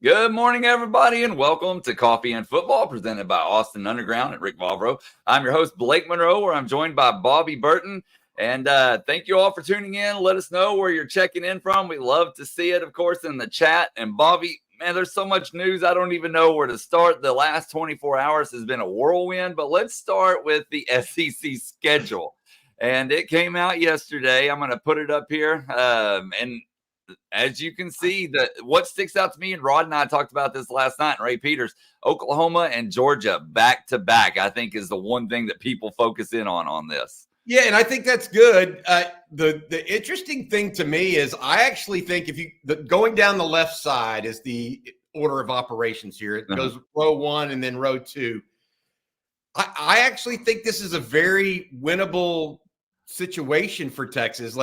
Good morning, everybody, and welcome to Coffee and Football, presented by Austin Underground and Rick Vavro. I'm your host, Blake Monroe, where I'm joined by Bobby Burton. And thank you all for tuning in. Let us know where you're checking in from. We love to see it, of course, in the chat. And Bobby, man, there's so much news. I don't even know where to start. The last 24 hours has been a whirlwind, but let's start with the SEC schedule. And it came out yesterday. I'm going to put it up here. And as you can see, what sticks out to me, and Rod and I talked about this last night, and Ray Peters, Oklahoma and Georgia back to back, I think is the one thing that people focus in on this. Yeah, and I think that's good. The interesting thing to me is I actually think going down the left side is the order of operations here. It goes row one and then row two. I actually think this is a very winnable situation for Texas.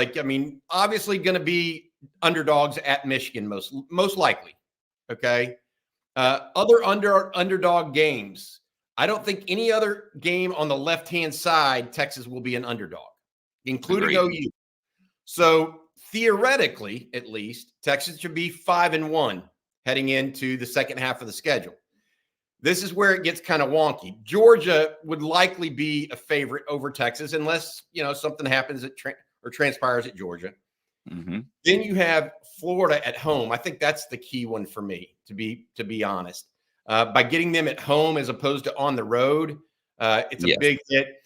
Obviously going to be underdogs at Michigan, most likely. Okay. Other underdog games. I don't think any other game on the left-hand side, Texas will be an underdog, including OU. So theoretically, at least, Texas should be 5-1 heading into the second half of the schedule. This is where it gets kind of wonky. Georgia would likely be a favorite over Texas unless, something happens or transpires at Georgia. Mm-hmm. Then you have Florida at home. I think that's the key one for me, to be honest. By getting them at home as opposed to on the road, it's a big hit.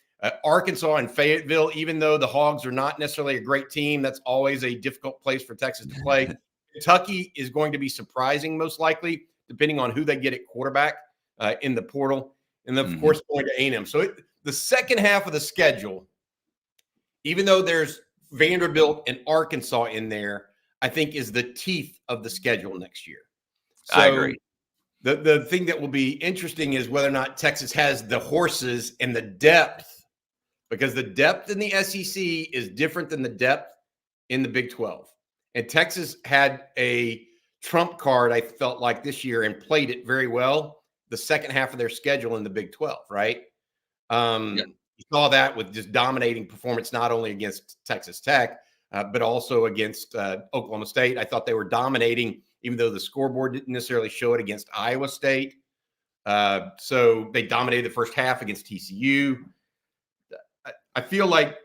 Arkansas and Fayetteville, even though the Hogs are not necessarily a great team, that's always a difficult place for Texas to play. Kentucky is going to be surprising, most likely, depending on who they get at quarterback in the portal. And then, of course, going to A&M. So the second half of the schedule, even though there's Vanderbilt and Arkansas in there, I think is the teeth of the schedule next year. So I agree. The thing that will be interesting is whether or not Texas has the horses and the depth, because the depth in the SEC is different than the depth in the Big 12. And Texas had a trump card, I felt like, this year and played it very well the second half of their schedule in the Big 12, right? You saw that with just dominating performance, not only against Texas Tech, but also against Oklahoma State. I thought they were dominating, even though the scoreboard didn't necessarily show it, against Iowa State. So they dominated the first half against TCU. I feel like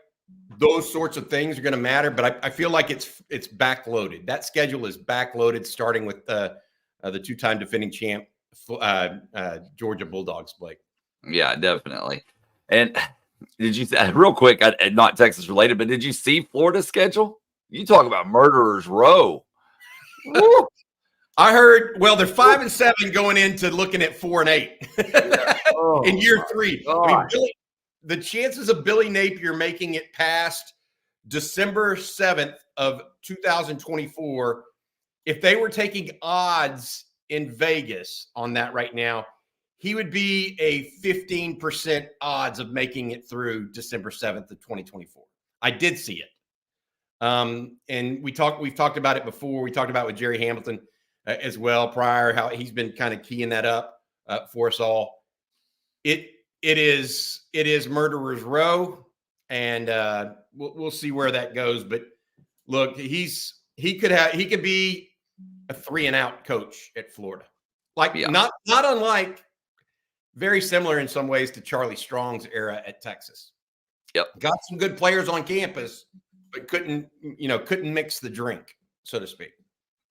those sorts of things are going to matter, but I feel like it's backloaded. That schedule is backloaded, starting with the two-time defending champ Georgia Bulldogs, Blake. Yeah, definitely. And did you real quick, not Texas related, but did you see Florida's schedule? You talk about murderer's row. I heard, well, they're 5-7 going into looking at 4-8 in year three. The chances of Billy Napier making it past December 7th of 2024, if they were taking odds in Vegas on that right now, he would be a 15% odds of making it through December 7th of 2024. I did see it. And we've talked about it before. We talked about it with Jerry Hamilton as well prior, how he's been kind of keying that up for us all. It is murderer's row, and we'll see where that goes. But look, he could be a 3-and-out coach at Florida, not unlike, very similar in some ways to Charlie Strong's era at Texas. Yep, got some good players on campus, but couldn't mix the drink, so to speak.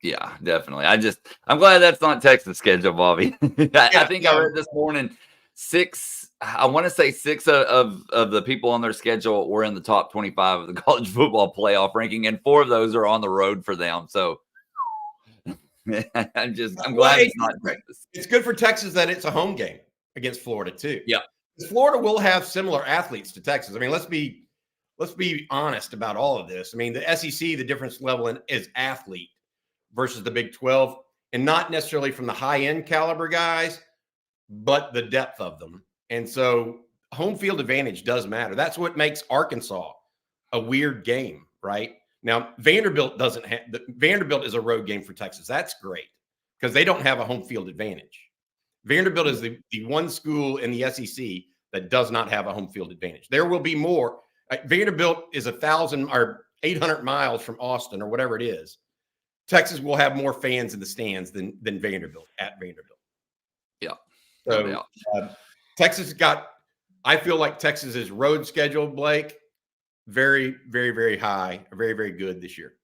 Yeah, definitely. I'm glad that's not Texas schedule, Bobby. I think I read this morning I want to say six of the people on their schedule were in the top 25 of the college football playoff ranking, and 4 of those are on the road for them. So I'm glad it's not Texas. It's good for Texas that it's a home game against Florida too. Yeah, Florida will have similar athletes to Texas. I mean, let's be honest about all of this. I mean, the SEC, the difference level is athlete versus the Big 12, and not necessarily from the high-end caliber guys, but the depth of them. And so home field advantage does matter. That's what makes Arkansas a weird game, right? Now, Vanderbilt is a road game for Texas. That's great because they don't have a home field advantage. Vanderbilt is the one school in the SEC that does not have a home field advantage. There will be more. Vanderbilt is 1,000 or 800 miles from Austin or whatever it is. Texas will have more fans in the stands than Vanderbilt at Vanderbilt. Yeah. So Texas I feel like Texas's road schedule, Blake, very, very, very high, very, very good this year.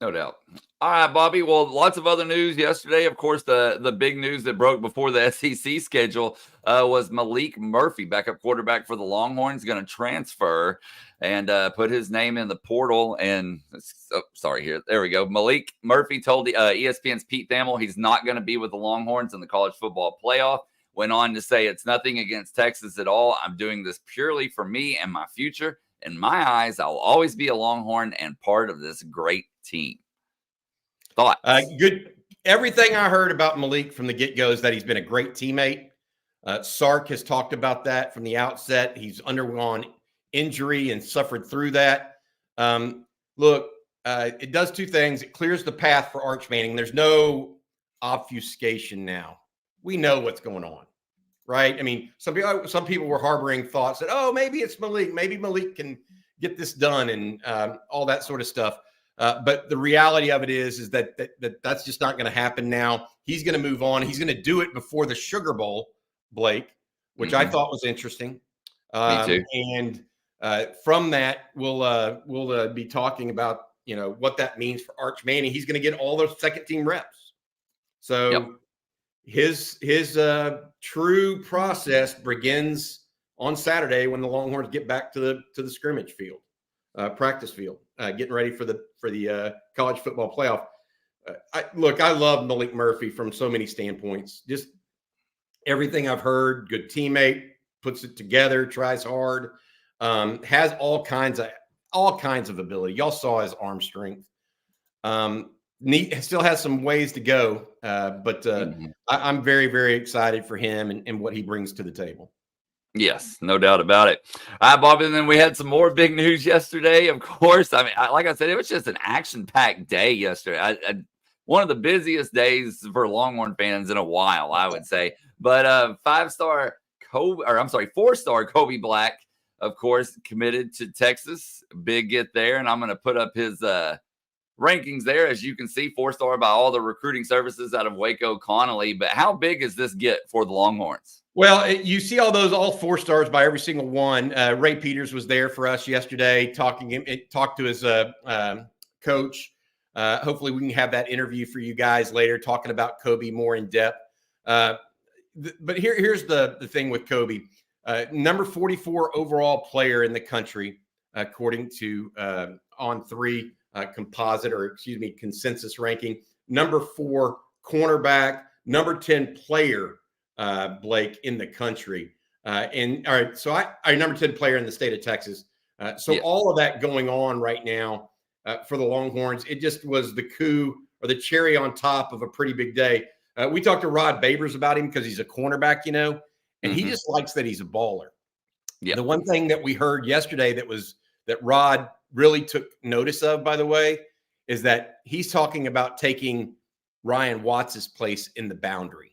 No doubt. All right, Bobby. Well, lots of other news yesterday. Of course, the big news that broke before the SEC schedule was Maalik Murphy, backup quarterback for the Longhorns, going to transfer and put his name in the portal. And there we go. Maalik Murphy told the ESPN's Pete Thamel he's not going to be with the Longhorns in the college football playoff. Went on to say, it's nothing against Texas at all. I'm doing this purely for me and my future. In my eyes, I'll always be a Longhorn and part of this great team. Thoughts? Good. Everything I heard about Maalik from the get-go is that he's been a great teammate. Sark has talked about that from the outset. He's undergone injury and suffered through that. Look, it does two things. It clears the path for Arch Manning. There's no obfuscation now. We know what's going on, right? I mean, some people were harboring thoughts that, oh, maybe it's Maalik. Maybe Maalik can get this done and all that sort of stuff. But the reality of it is that's just not going to happen now. He's going to move on. He's going to do it before the Sugar Bowl, Blake, which I thought was interesting. Me too. And from that, we'll be talking about, what that means for Arch Manning. He's going to get all those second team reps. So his true process begins on Saturday when the Longhorns get back to the scrimmage field, practice field, getting ready for the college football playoff. I love Malik Murphy from so many standpoints. Just everything I've heard, good teammate, puts it together, tries hard, has all kinds of ability. Y'all saw his arm strength. Still has some ways to go, but I'm very, very excited for him and what he brings to the table. Yes, no doubt about it. All right, Bobby, and then we had some more big news yesterday, of course. I mean, like I said, it was just an action-packed day yesterday. One of the busiest days for Longhorn fans in a while, I would say. But four-star Kobe Black, of course, committed to Texas. Big get there, and I'm going to put up his rankings there. As you can see, 4-star by all the recruiting services out of Waco Connolly. But how big is this get for the Longhorns? Well, you see all 4 stars by every single one. Ray Peters was there for us yesterday, talked to his coach. Hopefully we can have that interview for you guys later, talking about Kobe more in depth. But here's the thing with Kobe. Number 44 overall player in the country, according to On3 consensus ranking. Number 4 cornerback, number 10 player, Blake, in the country. And all right, so I number 10 player in the state of Texas. All of that going on right now for the Longhorns, it just was the coup or the cherry on top of a pretty big day. We talked to Rod Babers about him because he's a cornerback, and he just likes that he's a baller. Yeah. The one thing that we heard yesterday that Rod really took notice of, by the way, is that he's talking about taking Ryan Watts' place in the boundary.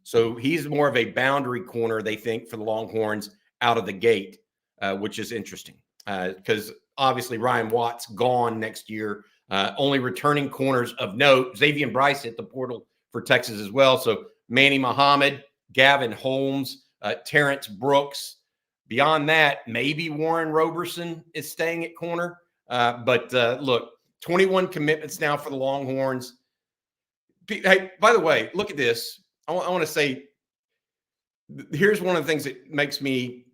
So he's more of a boundary corner, they think, for the Longhorns out of the gate, which is interesting because obviously Ryan Watts gone next year. Only returning corners of note. Xavier Bryce hit the portal for Texas as well. So Manny Muhammad, Gavin Holmes, Terrence Brooks. Beyond that, maybe Warren Roberson is staying at corner. But look, 21 commitments now for the Longhorns. Hey, by the way, look at this. I want to say, here's one of the things that makes me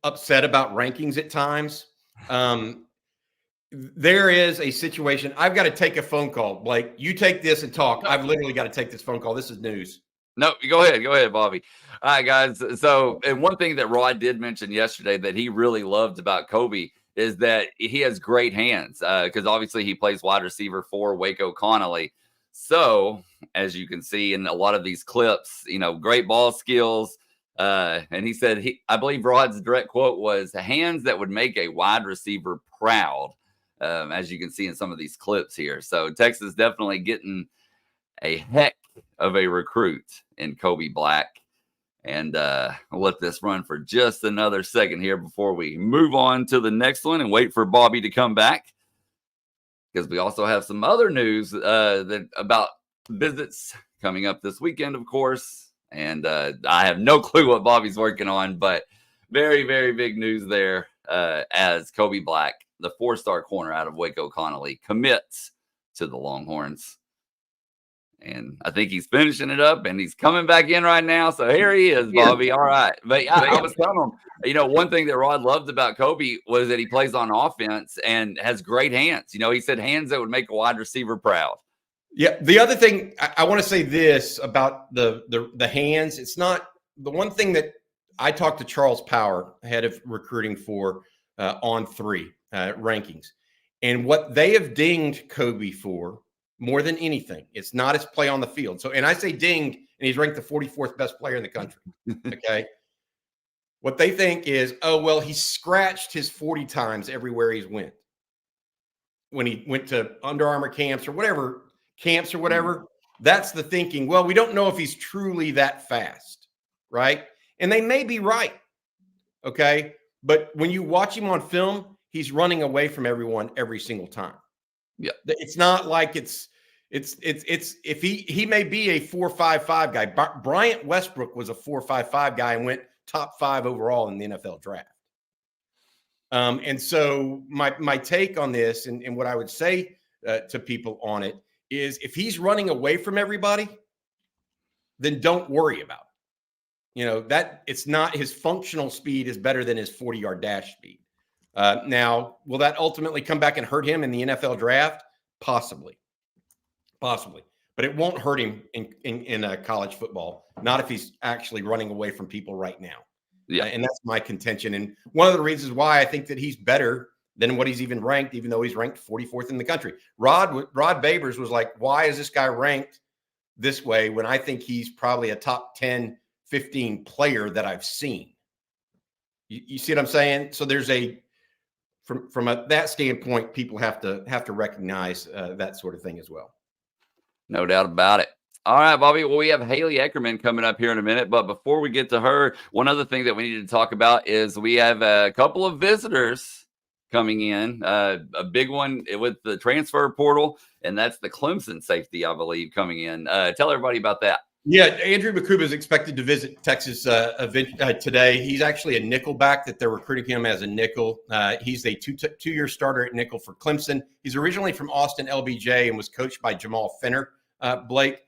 upset about rankings at times. There is a situation. I've got to take a phone call. Blake, you take this and talk. I've literally got to take this phone call. This is news. No, go ahead, Bobby. All right, guys. So, and one thing that Rod did mention yesterday that he really loved about Kobe is that he has great hands because obviously he plays wide receiver for Waco Connolly. So, as you can see in a lot of these clips, great ball skills. And he said, I believe Rod's direct quote was, hands that would make a wide receiver proud, as you can see in some of these clips here. So, Texas definitely getting a heck of a recruit in Kobe Black. And I'll let this run for just another second here before we move on to the next one and wait for Bobby to come back. because we also have some other news about visits coming up this weekend, of course. And I have no clue what Bobby's working on, but very, very big news there as Kobe Black, the 4-star corner out of Waco Connolly, commits to the Longhorns. And I think he's finishing it up, and he's coming back in right now. So here he is, Bobby. All right. But I was telling him, one thing that Rod loved about Kobe was that he plays on offense and has great hands. He said hands that would make a wide receiver proud. Yeah. The other thing, I want to say this about the hands. It's not the one thing that I talked to Charles Power, head of recruiting for On3 rankings. And what they have dinged Kobe for more than anything, it's not his play on the field. So, and I say dinged, and he's ranked the 44th best player in the country. Okay. What they think is, oh, well, he scratched his 40 times everywhere he's went. When he went to Under Armour camps or whatever, that's the thinking. Well, we don't know if he's truly that fast, right? And they may be right. Okay. But when you watch him on film, he's running away from everyone every single time. Yeah. It's not like it's if he may be a 4.55 guy. Bryant Westbrook was a 4.55 guy and went top 5 overall in the NFL draft. And so my take on this and what I would say to people on it is if he's running away from everybody, then don't worry about it. That it's not his functional speed is better than his 40-yard dash speed. Now, will that ultimately come back and hurt him in the NFL draft? Possibly, but it won't hurt him in college football. Not if he's actually running away from people right now. Yeah, and that's my contention. And one of the reasons why I think that he's better than what he's even ranked, even though he's ranked 44th in the country. Rod Babers was like, "Why is this guy ranked this way when I think he's probably a top 10, 15 player that I've seen?" You see what I'm saying? So there's from that standpoint, people have to recognize that sort of thing as well. No doubt about it. All right, Bobby. Well, we have Haley Eckerman coming up here in a minute. But before we get to her, one other thing that we need to talk about is we have a couple of visitors coming in. A big one with the transfer portal, and that's the Clemson safety, I believe, coming in. Tell everybody about that. Yeah, Andrew Makuba is expected to visit Texas today. He's actually a nickel back that they're recruiting him as a nickel. He's a two-year starter at nickel for Clemson. He's originally from Austin LBJ and was coached by Jamal Finner, Blake.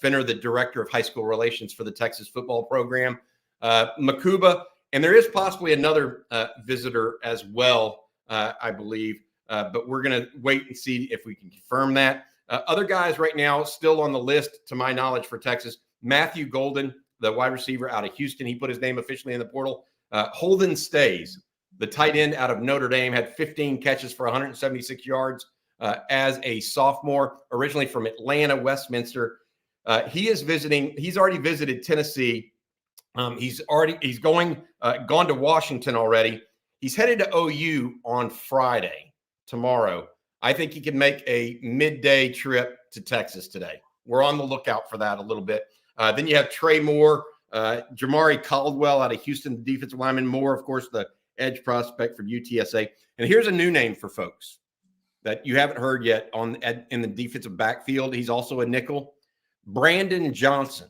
Finner, the director of high school relations for the Texas football program. Makuba, and there is possibly another visitor as well, I believe, but we're going to wait and see if we can confirm that. Other guys right now still on the list, to my knowledge, for Texas. Matthew Golden, the wide receiver out of Houston. He put his name officially in the portal. Holden Stays, the tight end out of Notre Dame, had 15 catches for 176 yards as a sophomore, originally from Atlanta, Westminster. He's already visited Tennessee. He's gone to Washington already. He's headed to OU on Friday, tomorrow. I think he can make a midday trip to Texas today. We're on the lookout for that a little bit. Then you have Trey Moore, Jamari Caldwell out of Houston, the defensive lineman. Moore, of course, the edge prospect from UTSA. And here's a new name for folks that you haven't heard yet in the defensive backfield. He's also a nickel. Brandon Johnson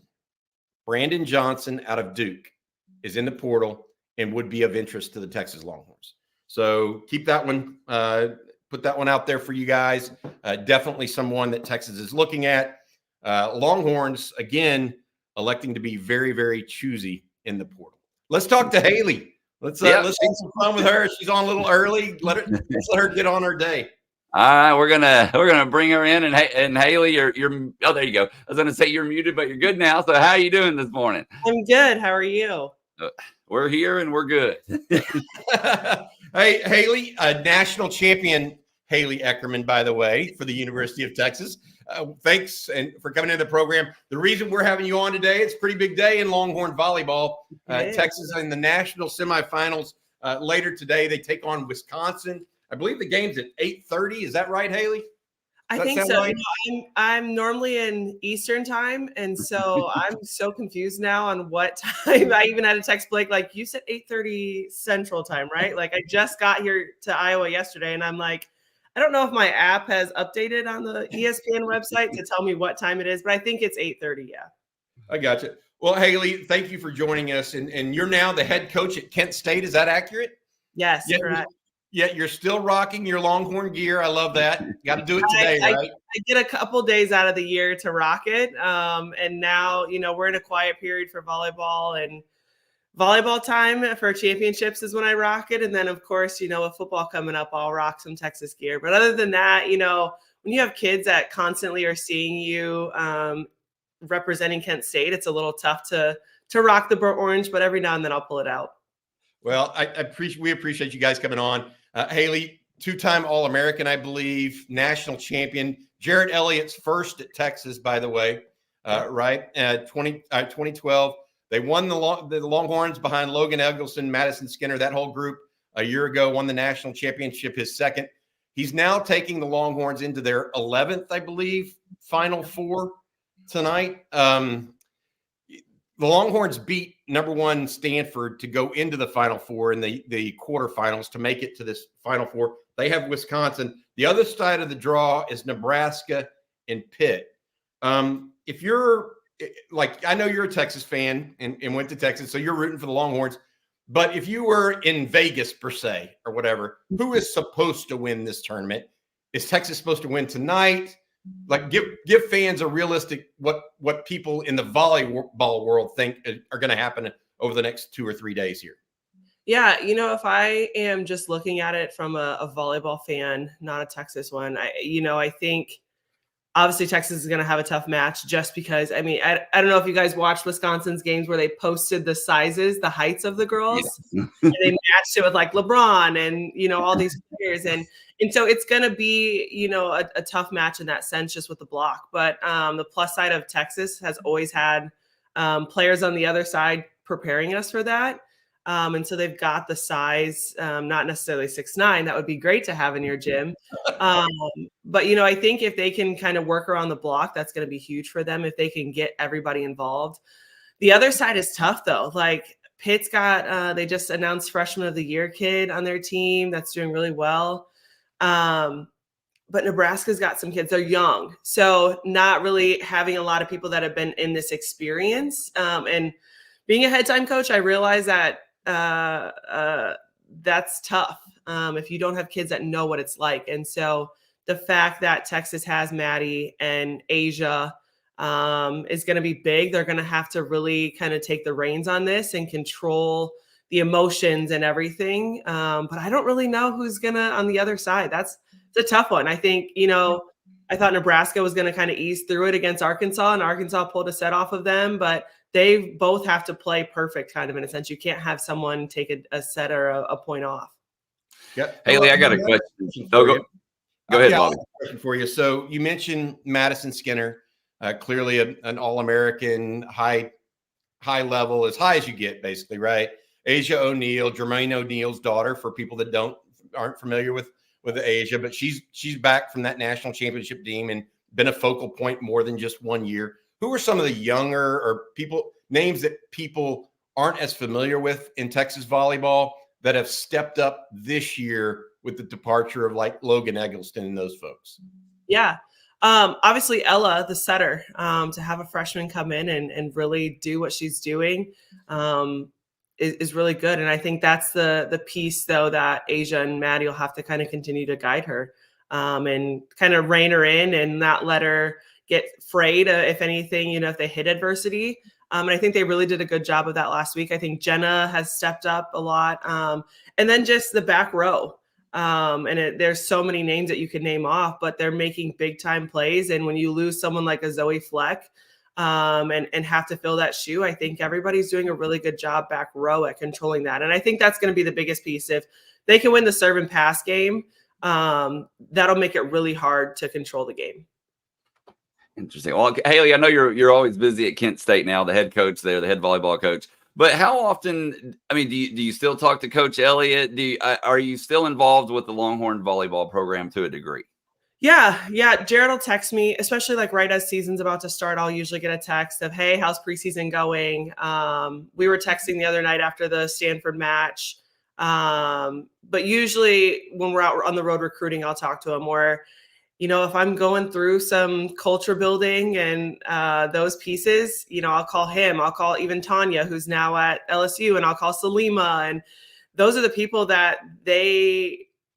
out of Duke is in the portal and would be of interest to the Texas Longhorns. So keep that one. Put that one out there for you guys. Definitely someone that Texas is looking at. Longhorns, again, electing to be very, very choosy in the portal. Let's talk to Haley. Let's have some fun with her. She's on a little early. Let's let her get on her day. All right, we're gonna bring her in, and Haley, you're oh, there you go. I was gonna say you're muted, but you're good now. So how are you doing this morning? I'm good. How are you? We're here and we're good. Hey, Haley, national champion Haley Eckerman, by the way, for the University of Texas. Thanks and for coming into the program. The reason we're having you on today, it's a pretty big day in Longhorn volleyball. Texas in the national semifinals later today. They take on Wisconsin. I believe the game's at 8:30. Is that right, Haley? I think so. Right? I'm normally in Eastern time, and so I'm so confused now on what time. I even had to text Blake, like, you said 8:30 Central time, right? Like, I just got here to Iowa yesterday, and I'm like, I don't know if my app has updated on the ESPN website to tell me what time it is, but I think it's 8:30. Yeah. I got you. Well, Haley, thank you for joining us. And you're now the head coach at Kent State. Is that accurate? Yes, correct. Yet you're still rocking your Longhorn gear. I love that. Got to do it today, right? I get a couple days out of the year to rock it. And now, we're in a quiet period for volleyball, and volleyball time for championships is when I rock it. And then, of course, with football coming up, I'll rock some Texas gear. But other than that, when you have kids that constantly are seeing you representing Kent State, it's a little tough to rock the burnt orange, but every now and then I'll pull it out. Well, we appreciate you guys coming on. Haley, two-time All-American, I believe, national champion. Jared Elliott's first at Texas, by the way, right? 2012. They won the Longhorns behind Logan Eggleston, Madison Skinner, that whole group a year ago, won the national championship, his second. He's now taking the Longhorns into their 11th, I believe, Final Four tonight. The Longhorns beat number 1 Stanford to go into the Final Four in the quarterfinals to make it to this Final Four. They have Wisconsin. The other side of the draw is Nebraska and Pitt. If you're I know you're a Texas fan and went to Texas, so you're rooting for the Longhorns. But if you were in Vegas, per se, or whatever, who is supposed to win this tournament? Is Texas supposed to win tonight? Give fans a realistic what people in the volleyball world think are going to happen over the next 2 or 3 days here. Yeah, if I am just looking at it from a volleyball fan, not a Texas one, I think obviously Texas is going to have a tough match just because, I don't know if you guys watched Wisconsin's games where they posted the sizes, the heights of the girls, and they matched it with LeBron and, all these players. And so it's going to be, a tough match in that sense, just with the block. But the plus side of Texas has always had players on the other side preparing us for that. And so they've got the size, not necessarily 6'9". That would be great to have in your gym. But, I think if they can kind of work around the block, that's going to be huge for them if they can get everybody involved. The other side is tough, though. Pitt's got, they just announced Freshman of the Year kid on their team that's doing really well. But Nebraska's got some kids. They're young. So not really having a lot of people that have been in this experience. And being a head time coach, I realize that that's tough if you don't have kids that know what it's like. And so the fact that Texas has Maddie and Asia is going to be big. They're going to have to really kind of take the reins on this and control the emotions and everything. But I don't really know who's going to on the other side. It's a tough one. I think, I thought Nebraska was going to kind of ease through it against Arkansas, and Arkansas pulled a set off of them, but they both have to play perfect kind of in a sense. You can't have someone take a set or a point off. Yep. Haley, I got a question. Go ahead, Bobby. Question for you. So you mentioned Madison Skinner, clearly an All-American, high level, as high as you get, basically, right? Asia O'Neal, Jermaine O'Neal's daughter, for people that aren't familiar with Asia, but she's back from that national championship team and been a focal point more than just 1 year. Who are some of the younger or names that people aren't as familiar with in Texas volleyball that have stepped up this year with the departure of Logan Eggleston and those folks? Yeah. Obviously Ella, the setter, to have a freshman come in and really do what she's doing is really good. And I think that's the piece, though, that Asia and Maddie will have to kind of continue to guide her and kind of rein her in and not let her get frayed, if anything, if they hit adversity. And I think they really did a good job of that last week. I think Jenna has stepped up a lot. And then just the back row. There's so many names that you could name off, but they're making big time plays. And when you lose someone like a Zoe Fleck and have to fill that shoe, I think everybody's doing a really good job back row at controlling that. And I think that's going to be the biggest piece. If they can win the serve and pass game, that'll make it really hard to control the game. Interesting. Well, Haley, I know you're always busy at Kent State now, the head coach there, the head volleyball coach. But how often? Do you still talk to Coach Elliott? Are you still involved with the Longhorn volleyball program to a degree? Yeah. Jared will text me, especially right as season's about to start. I'll usually get a text of, "Hey, how's preseason going?" We were texting the other night after the Stanford match. But usually when we're out on the road recruiting, I'll talk to them, where, if I'm going through some culture building and those pieces, I'll call him. I'll call even Tanya, who's now at LSU, and I'll call Salima. And those are the people that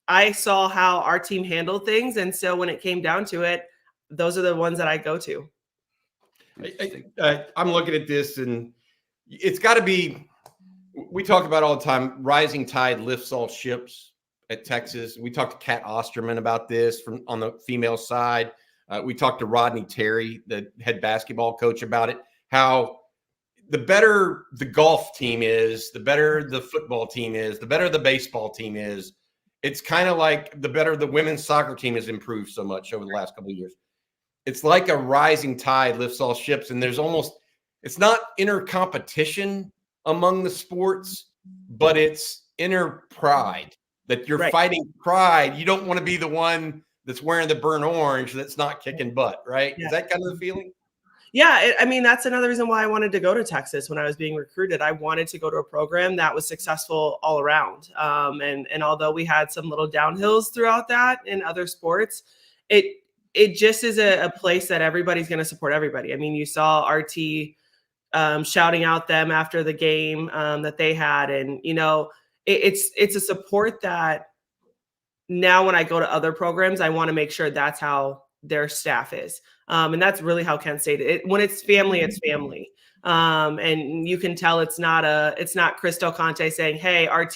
I saw how our team handled things. And so when it came down to it, those are the ones that I go to. I'm looking at this, and it's got to be, we talk about all the time, rising tide lifts all ships at Texas. We talked to Kat Osterman about this on the female side. We talked to Rodney Terry, the head basketball coach, about it, how the better the golf team is, the better the football team is, the better the baseball team is. It's kind of like the better the women's soccer team has improved so much over the last couple of years. It's like a rising tide lifts all ships, and it's not inner competition among the sports, but it's inner pride, that you're fighting pride. You don't want to be the one that's wearing the burnt orange that's not kicking butt, right? Yeah. Is that kind of the feeling? Yeah. That's another reason why I wanted to go to Texas when I was being recruited. I wanted to go to a program that was successful all around. And although we had some little downhills throughout that in other sports, it just is a place that everybody's going to support everybody. I mean, you saw RT shouting out them after the game that they had. And, it's a support that now when I go to other programs, I want to make sure that's how their staff is. And that's really how Kent State, when it's family, it's family. And you can tell it's not Chris Del Conte saying, hey, RT,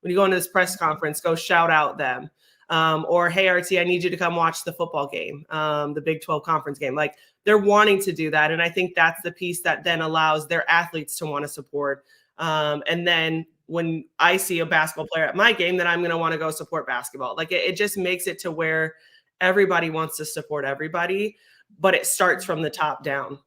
when you go into this press conference, go shout out them. Or, hey, RT, I need you to come watch the football game, the Big 12 conference game. Like, they're wanting to do that. And I think that's the piece that then allows their athletes to want to support. And then when I see a basketball player at my game, then I'm going to want to go support basketball. Like, it just makes it to where everybody wants to support everybody, but it starts from the top down.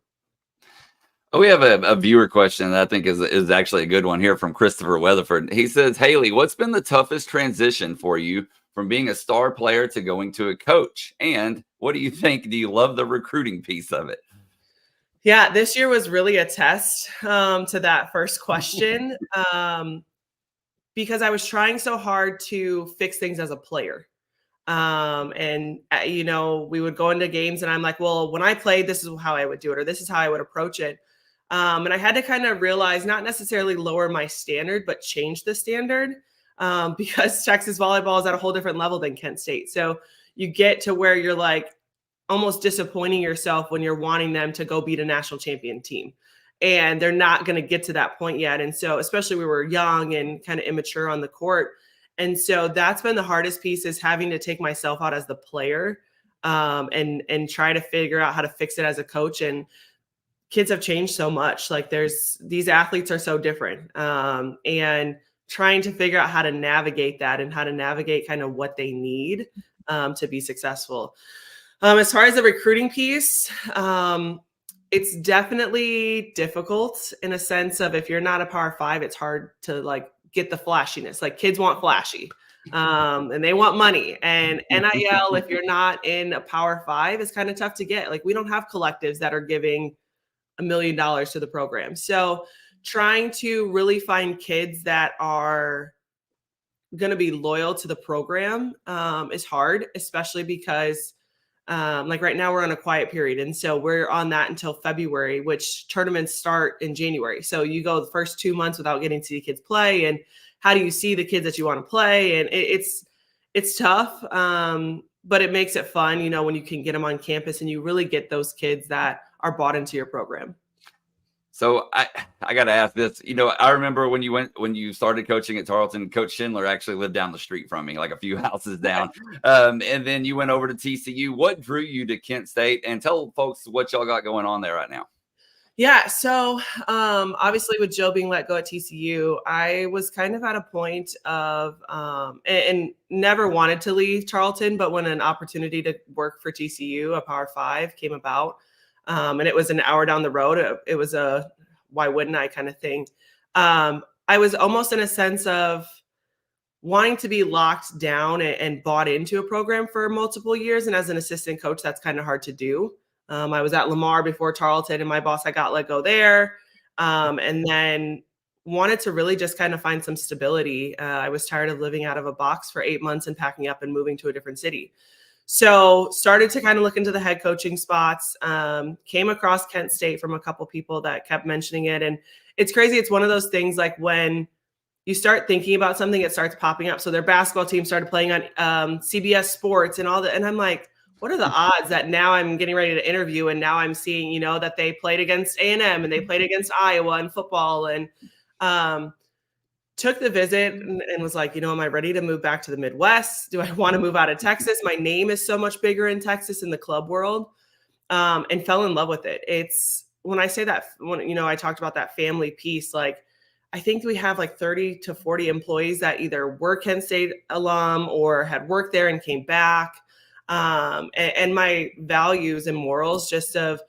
We have a viewer question that I think is actually a good one here from Christopher Weatherford. He says, Haley, what's been the toughest transition for you from being a star player to going to a coach? And what do you think? Do you love the recruiting piece of it? Yeah, this year was really a test to that first question because I was trying so hard to fix things as a player. And we would go into games and I'm like, well, when I played, this is how I would do it, or this is how I would approach it. And I had to kind of realize, not necessarily lower my standard, but change the standard. Because Texas volleyball is at a whole different level than Kent State. So you get to where you're like almost disappointing yourself when you're wanting them to go beat a national champion team. And they're not going to get to that point yet. And so especially we were young and kind of immature on the court. And so that's been the hardest piece, is having to take myself out as the player and try to figure out how to fix it as a coach. And kids have changed so much. Like, these athletes are so different. And trying to figure out how to navigate that and how to navigate kind of what they need to be successful. As far as the recruiting piece, it's definitely difficult in a sense of, if you're not a Power 5, it's hard to get the flashiness. Like, kids want flashy and they want money, and NIL, if you're not in a Power 5, is kind of tough to get. Like, we don't have collectives that are giving $1 million to the program. So trying to really find kids that are going to be loyal to the program is hard, especially because right now we're on a quiet period. And so we're on that until February, which tournaments start in January. So you go the first 2 months without getting to see kids play. And how do you see the kids that you want to play? And it's tough, but it makes it fun, when you can get them on campus and you really get those kids that are bought into your program. So I got to ask this. I remember when you started coaching at Tarleton, Coach Schindler actually lived down the street from me, like a few houses down. And then you went over to TCU. What drew you to Kent State? And tell folks what y'all got going on there right now. Yeah. So obviously with Joe being let go at TCU, I was kind of at a point of and never wanted to leave Tarleton, but when an opportunity to work for TCU, a Power 5, came about, and it was an hour down the road, it was a why wouldn't I kind of thing. I was almost in a sense of wanting to be locked down and bought into a program for multiple years. And as an assistant coach, that's kind of hard to do. I was at Lamar before Tarleton, and my boss, I got let go there. And then wanted to really just kind of find some stability. I was tired of living out of a box for 8 months and packing up and moving to a different city. So started to kind of look into the head coaching spots, came across Kent State from a couple people that kept mentioning it. And it's crazy. It's one of those things like when you start thinking about something, it starts popping up. So their basketball team started playing on CBS Sports and all that. And I'm like, what are the odds that now I'm getting ready to interview and now I'm seeing, that they played against A&M and they played against Iowa in football, and took the visit and was like, am I ready to move back to the Midwest? Do I want to move out of Texas? My name is so much bigger in Texas in the club world, and fell in love with it. It's when I say that, when, I talked about that family piece, like, I think we have like 30 to 40 employees that either were Kent State alum or had worked there and came back. And my values and morals just of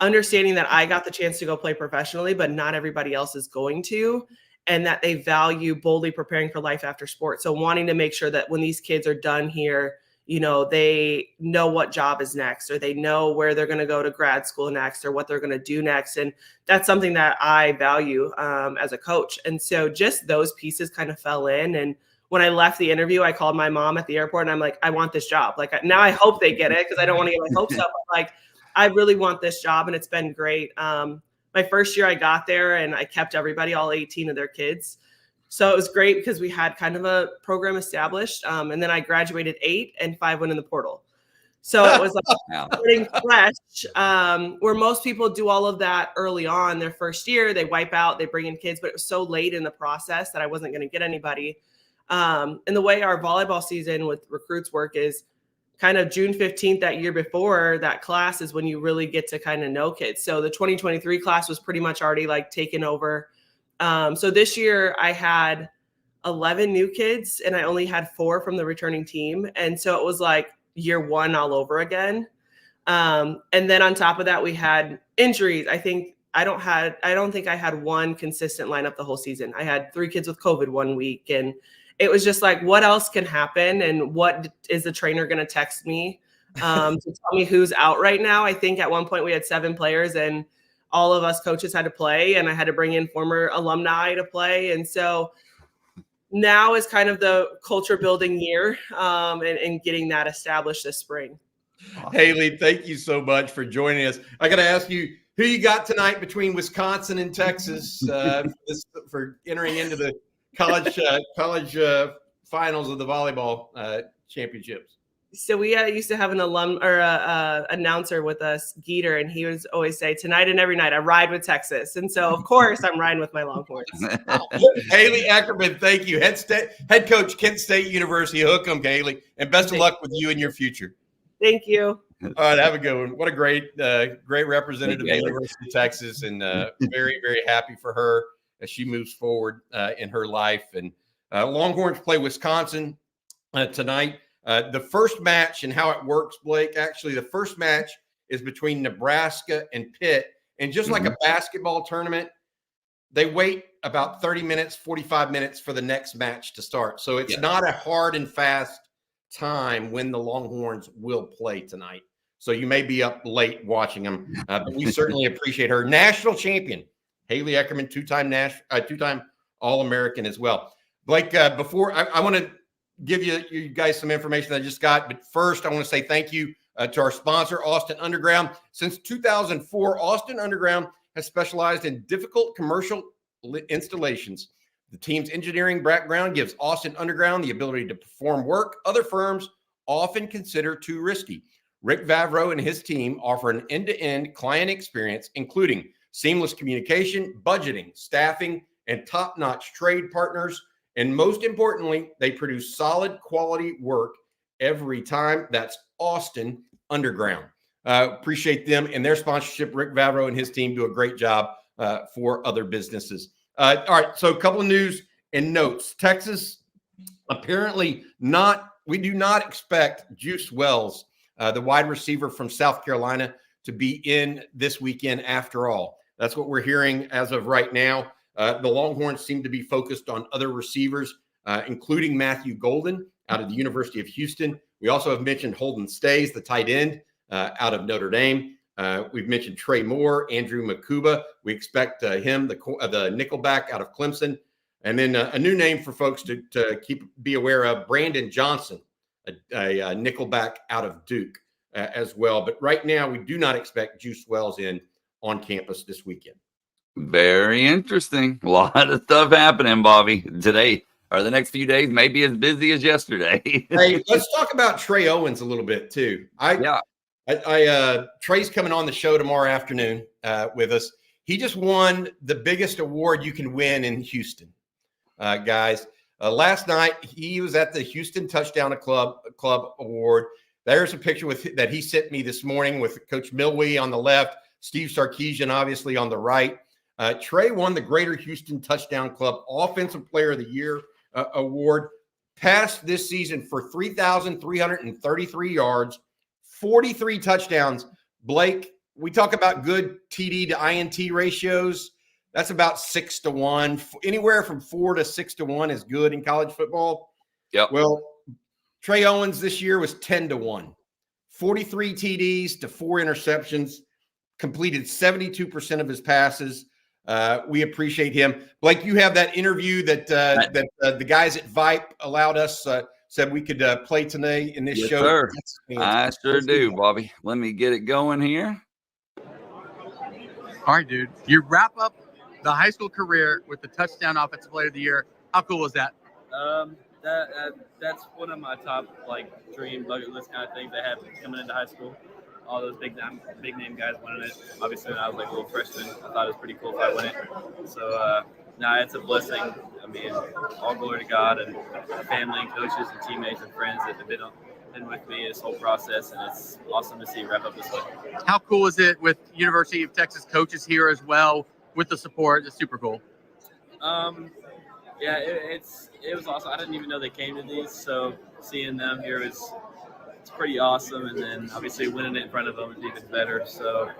understanding that I got the chance to go play professionally, but not everybody else is going to, and that they value boldly preparing for life after sports. So wanting to make sure that when these kids are done here, they know what job is next, or they know where they're going to go to grad school next, or what they're going to do next. And that's something that I value as a coach. And so just those pieces kind of fell in. And when I left the interview, I called my mom at the airport and I'm like, I want this job. Like, now I hope they get it, because I don't want to get my hopes up. But like, I really want this job, and it's been great. My first year I got there and I kept everybody, all 18 of their kids. So it was great because we had kind of a program established. And then I graduated 8 and 5 went in the portal. So it was like getting fresh, where most people do all of that early on their first year. They wipe out, they bring in kids, but it was so late in the process that I wasn't going to get anybody. And the way our volleyball season with recruits work is kind of June 15th that year before that class is when you really get to kind of know kids. So the 2023 class was pretty much already like taken over. So this year I had 11 new kids and I only had 4 from the returning team. And so it was like year one all over again. And then on top of that, we had injuries. I don't think I had one consistent lineup the whole season. I had 3 kids with COVID one week, and it was just like, what else can happen? And what is the trainer going to text me to tell me who's out right now? I think at one point we had 7 players and all of us coaches had to play, and I had to bring in former alumni to play. And so now is kind of the culture building year, and getting that established this spring. Haley, thank you so much for joining us. I got to ask you, who you got tonight between Wisconsin and Texas for entering into the college finals of the volleyball championships? So we used to have an alum or announcer with us, Geeter, and he would always say, "Tonight and every night, I ride with Texas." And so, of course, I'm riding with my Longhorns. Haley Eckerman, thank you. Head coach, Kent State University. Hook 'em, Haley. And best of luck with you in your future. Thank you. All right, have a good one. What a great representative of the University of Texas, and very, very happy for her as she moves forward in her life. And Longhorns play Wisconsin tonight. The first match, and how it works, Blake, actually the first match is between Nebraska and Pitt. And just like a basketball tournament, they wait about 30 minutes, 45 minutes for the next match to start. So it's not a hard and fast time when the Longhorns will play tonight. So you may be up late watching them, but we certainly appreciate her. National champion, Haley Eckerman, two-time All-American as well. Blake, before I want to give you guys some information that I just got, but first I want to say thank you to our sponsor, Austin Underground. Since 2004, Austin Underground has specialized in difficult commercial installations. The team's engineering background gives Austin Underground the ability to perform work other firms often consider too risky. Rick Vavro and his team offer an end-to-end client experience, including seamless communication, budgeting, staffing, and top-notch trade partners. And most importantly, they produce solid quality work every time. That's Austin Underground. Appreciate them and their sponsorship. Rick Vavro and his team do a great job for other businesses. All right, so a couple of news and notes. Texas, apparently not. We do not expect Juice Wells, the wide receiver from South Carolina, to be in this weekend after all. That's what we're hearing as of right now. The Longhorns seem to be focused on other receivers, including Matthew Golden out of the University of Houston. We also have mentioned Holden Stays, the tight end out of Notre Dame. We've mentioned Trey Moore, Andrew Makuba. We expect him, the nickelback out of Clemson. And then a new name for folks to be aware of, Brandon Johnson, a nickelback out of Duke as well. But right now, we do not expect Juice Wells on campus this weekend. Very interesting. A lot of stuff happening, Bobby, today or the next few days. Maybe as busy as yesterday. Hey, let's talk about Trey Owens a little bit too. Trey's coming on the show tomorrow afternoon with us. He just won the biggest award you can win in Houston, guys. Last night he was at the Houston Touchdown Club Award. There's a picture that he sent me this morning with Coach Milwee on the left, Steve Sarkisian obviously on the right. Trey won the Greater Houston Touchdown Club Offensive Player of the Year award. Passed this season for 3,333 yards, 43 touchdowns. Blake, we talk about good TD to INT ratios. That's about 6-1. Anywhere from 4 to 6-1 is good in college football. Yep. Well, Trey Owens this year was 10-1. 43 TDs to 4 interceptions. Completed 72% of his passes. We appreciate him. Blake, you have that interview that the guys at Vipe allowed us, said we could play today in this show. Sir. I sure do, Bobby. Let me get it going here. All right, dude. You wrap up the high school career with the touchdown offensive player of the year. How cool was that? That's one of my top dream bucket list kind of things I had coming into high school. All those big name guys winning it. Obviously, when I was a little freshman, I thought it was pretty cool if I win it. So, it's a blessing. I mean, all glory to God and family and coaches and teammates and friends that have been with me this whole process, and it's awesome to see it wrap up this way. How cool is it with University of Texas coaches here as well with the support? It's super cool. It was awesome. I didn't even know they came to these, so seeing them here it's pretty awesome, and then obviously winning it in front of them is even better. So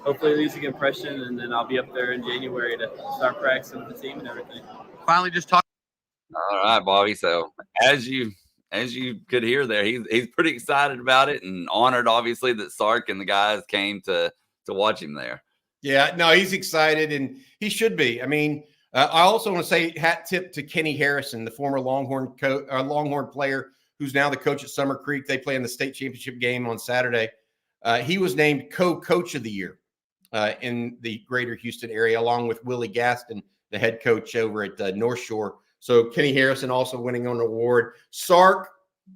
hopefully it leaves a good impression, and then I'll be up there in January to start practicing with the team and everything. Finally, just talk. All right, Bobby. So as you could hear there, he's pretty excited about it and honored, obviously, that Sark and the guys came to watch him there. Yeah, no, he's excited, and he should be. I mean, I also want to say hat tip to Kenny Harrison, the former Longhorn player who's now the coach at Summer Creek. They play in the state championship game on Saturday. He was named co-coach of the year in the greater Houston area, along with Willie Gaston, the head coach over at North Shore. So Kenny Harrison also winning an award. Sark,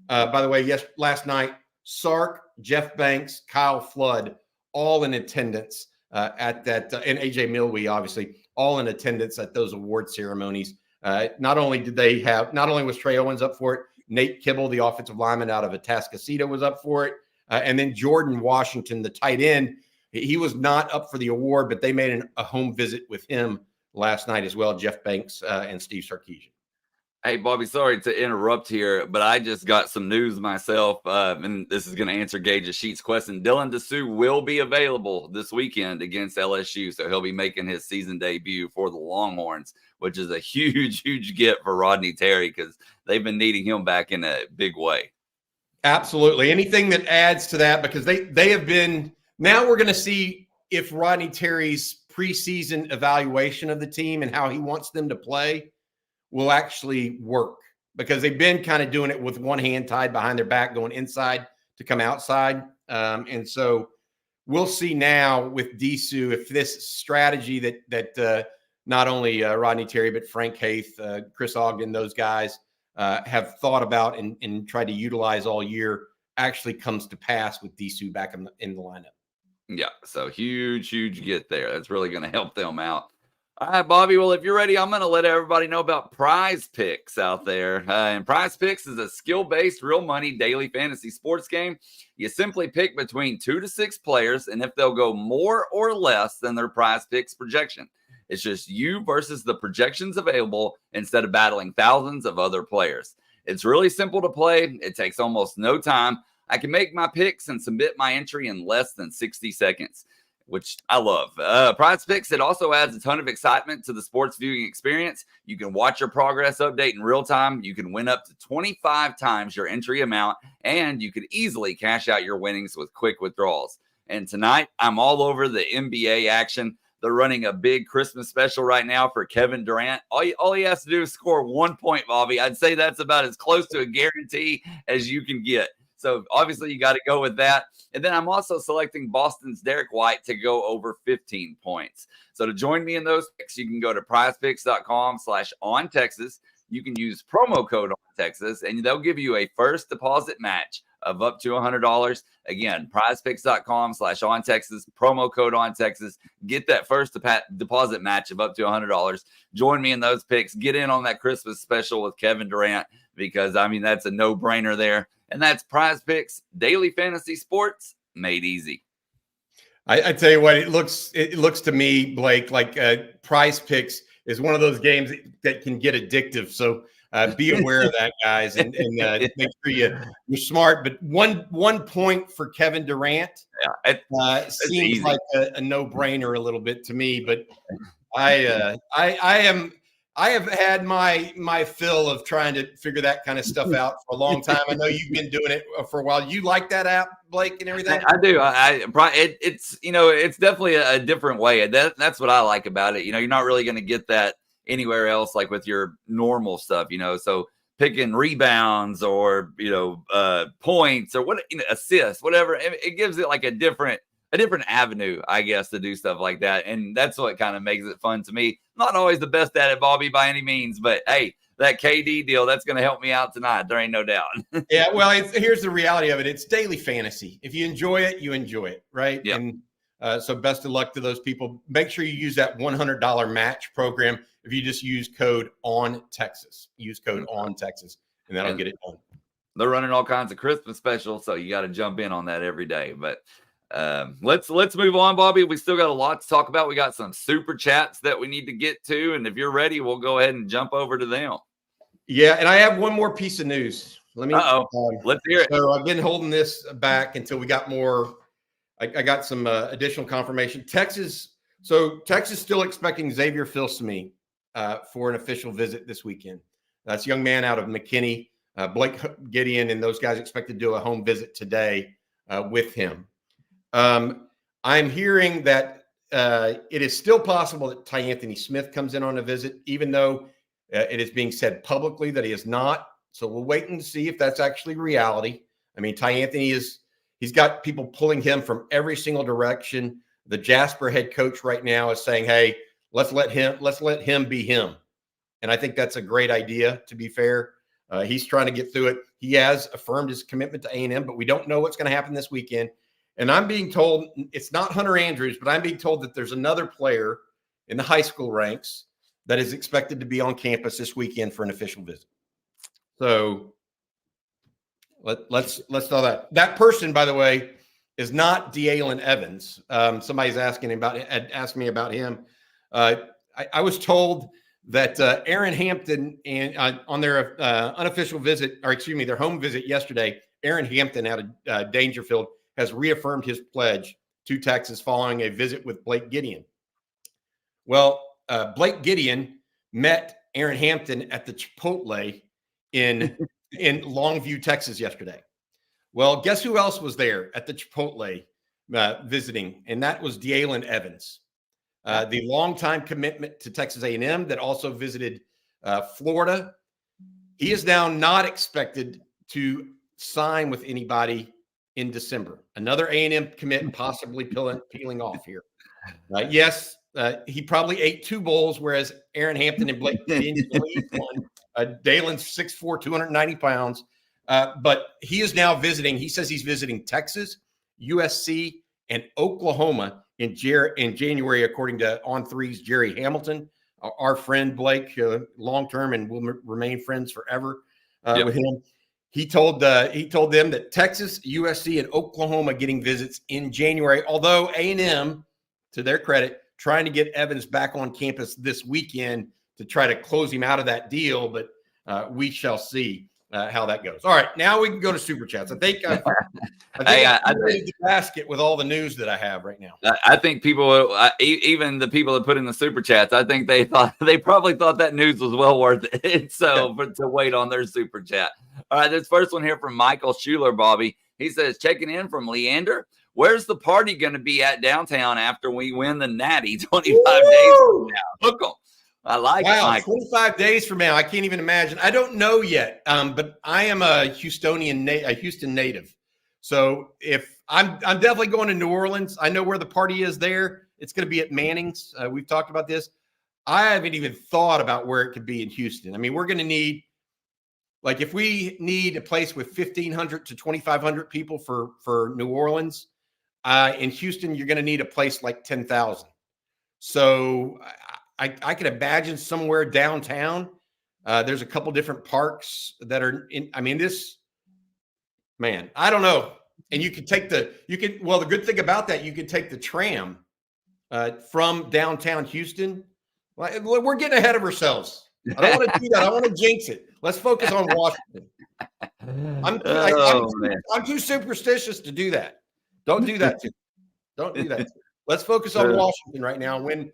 by the way, last night, Sark, Jeff Banks, Kyle Flood, all in attendance at that, and AJ Milwee, obviously, all in attendance at those award ceremonies. Not only was Trey Owens up for it, Nate Kibble, the offensive lineman out of Atascocita, was up for it. And then Jordan Washington, the tight end, he was not up for the award, but they made a home visit with him last night as well, Jeff Banks and Steve Sarkisian. Hey, Bobby, sorry to interrupt here, but I just got some news myself, and this is going to answer Gage's Sheets question. Dylan Dessou will be available this weekend against LSU, so he'll be making his season debut for the Longhorns, which is a huge, huge get for Rodney Terry because they've been needing him back in a big way. Absolutely. Anything that adds to that, because they have been – now we're going to see if Rodney Terry's preseason evaluation of the team and how he wants them to play will actually work, because they've been kind of doing it with one hand tied behind their back, going inside to come outside. And so we'll see now with Dessou if this strategy that not only Rodney Terry, but Frank Haith, Chris Ogden, those guys have thought about and tried to utilize all year actually comes to pass with Dessou back in the lineup. Yeah, so huge get there. That's really going to help them out. All right, Bobby. Well, if you're ready, I'm going to let everybody know about Prize Picks out there. And Prize Picks is a skill-based, real money daily fantasy sports game. You simply pick between 2 to 6 players, and if they'll go more or less than their Prize Picks projection, it's just you versus the projections available instead of battling thousands of other players. It's really simple to play. It takes almost no time. I can make my picks and submit my entry in less than 60 seconds. Which I love. Prize Picks, it also adds a ton of excitement to the sports viewing experience. You can watch your progress update in real time. You can win up to 25 times your entry amount, and you can easily cash out your winnings with quick withdrawals. And tonight, I'm all over the NBA action. They're running a big Christmas special right now for Kevin Durant. All he has to do is score 1 point, Bobby. I'd say that's about as close to a guarantee as you can get. So obviously you got to go with that. And then I'm also selecting Boston's Derek White to go over 15 points. So to join me in those picks, you can go to prizepicks.com/ontexas. You can use promo code ONTexas, and they'll give you a first deposit match of up to $100. Again, prizepicks.com/ontexas, promo code ONTexas. Get that first deposit match of up to $100. Join me in those picks. Get in on that Christmas special with Kevin Durant because, I mean, that's a no-brainer there. And that's Prize Picks, daily fantasy sports made easy. I tell you what, it looks to me, Blake, like Prize Picks is one of those games that can get addictive. So be aware of that, guys, and make sure you're smart. But one point for Kevin Durant seems like a no-brainer a little bit to me. But I have had my fill of trying to figure that kind of stuff out for a long time. I know you've been doing it for a while. You like that app, Blake, and everything? I do. It's it's definitely a different way. That's what I like about it. You're not really going to get that anywhere else, like with your normal stuff. So picking rebounds or points or assists, whatever. It gives it like a different avenue, I guess, to do stuff like that. And that's what kind of makes it fun to me. Not always the best at it, Bobby, by any means, but hey, that KD deal, that's going to help me out tonight. There ain't no doubt. Yeah, well, here's the reality of it. It's daily fantasy. If you enjoy it, you enjoy it, right? Yep. And so best of luck to those people. Make sure you use that $100 match program if you just use code ONTexas. Use code ONTexas, and that'll get it done. They're running all kinds of Christmas specials, so you got to jump in on that every day. But let's move on, Bobby. We still got a lot to talk about. We got some super chats that we need to get to, and if you're ready, we'll go ahead and jump over to them. Yeah, and I have one more piece of news. Let's hear it. So I've been holding this back until we got more. I got some additional confirmation. Texas still expecting Xavier Filsaime for an official visit this weekend. That's a young man out of McKinney. Blake Gideon and those guys expect to do a home visit today with him. I'm hearing that it is still possible that Ty Anthony Smith comes in on a visit, even though it is being said publicly that he is not. So we'll wait and see if that's actually reality. I mean, Ty Anthony he's got people pulling him from every single direction. The Jasper head coach right now is saying, hey, let's let him be him. And I think that's a great idea, to be fair. He's trying to get through it. He has affirmed his commitment to A&M, but we don't know what's going to happen this weekend. And I'm being told it's not Hunter Andrews, but I'm being told that there's another player in the high school ranks that is expected to be on campus this weekend for an official visit. So let's know that. That person, by the way, is not D'Alen Evans. Somebody's asked me about him. I was told that Aaron Hampton and on their unofficial visit, or excuse me, their home visit yesterday, Aaron Hampton out of Dangerfield has reaffirmed his pledge to Texas following a visit with Blake Gideon. Well, Blake Gideon met Aaron Hampton at the Chipotle in Longview, Texas yesterday. Well, guess who else was there at the Chipotle visiting? And that was D'Alen Evans, the longtime commitment to Texas A&M that also visited Florida. He is now not expected to sign with anybody in December. Another A&M commit possibly peeling off here. Yes, he probably ate 2 bowls, whereas Aaron Hampton and Blake didn't eat one. Dalen's 6'4", 290 pounds. But he is now visiting. He says he's visiting Texas, USC, and Oklahoma in January, according to On3's Jerry Hamilton, our friend Blake, long-term, and will remain friends forever with him. He told them that Texas, USC, and Oklahoma getting visits in January, although A&M, to their credit, trying to get Evans back on campus this weekend to try to close him out of that deal, but we shall see how that goes. All right, now we can go to Super Chats. I think I ready the basket with all the news that I have right now. I think people, even the people that put in the Super Chats, I think they probably thought that news was well worth it. So to wait on their Super Chat. All right, this first one here from Michael Schuler, Bobby. He says, checking in from Leander. Where's the party going to be at downtown after we win the Natty 25 days from now? Hook 'em. I like it, Mike. 25 days from now. I can't even imagine. I don't know yet, but I am a Houston native. So if I'm definitely going to New Orleans. I know where the party is there. It's going to be at Manning's. We've talked about this. I haven't even thought about where it could be in Houston. I mean, we're going to need, like, if we need a place with 1,500 to 2,500 people for New Orleans, in Houston, you're going to need a place like 10,000. So I can imagine somewhere downtown. There's a couple different parks that are in. I mean, I don't know. And you could take the good thing about that, you could take the tram from downtown Houston. Well, we're getting ahead of ourselves. I don't want to do that. I want to jinx it. Let's focus on Washington. I'm too superstitious to do that. Don't do that to me. Don't do that to me. Let's focus on Washington right now. Win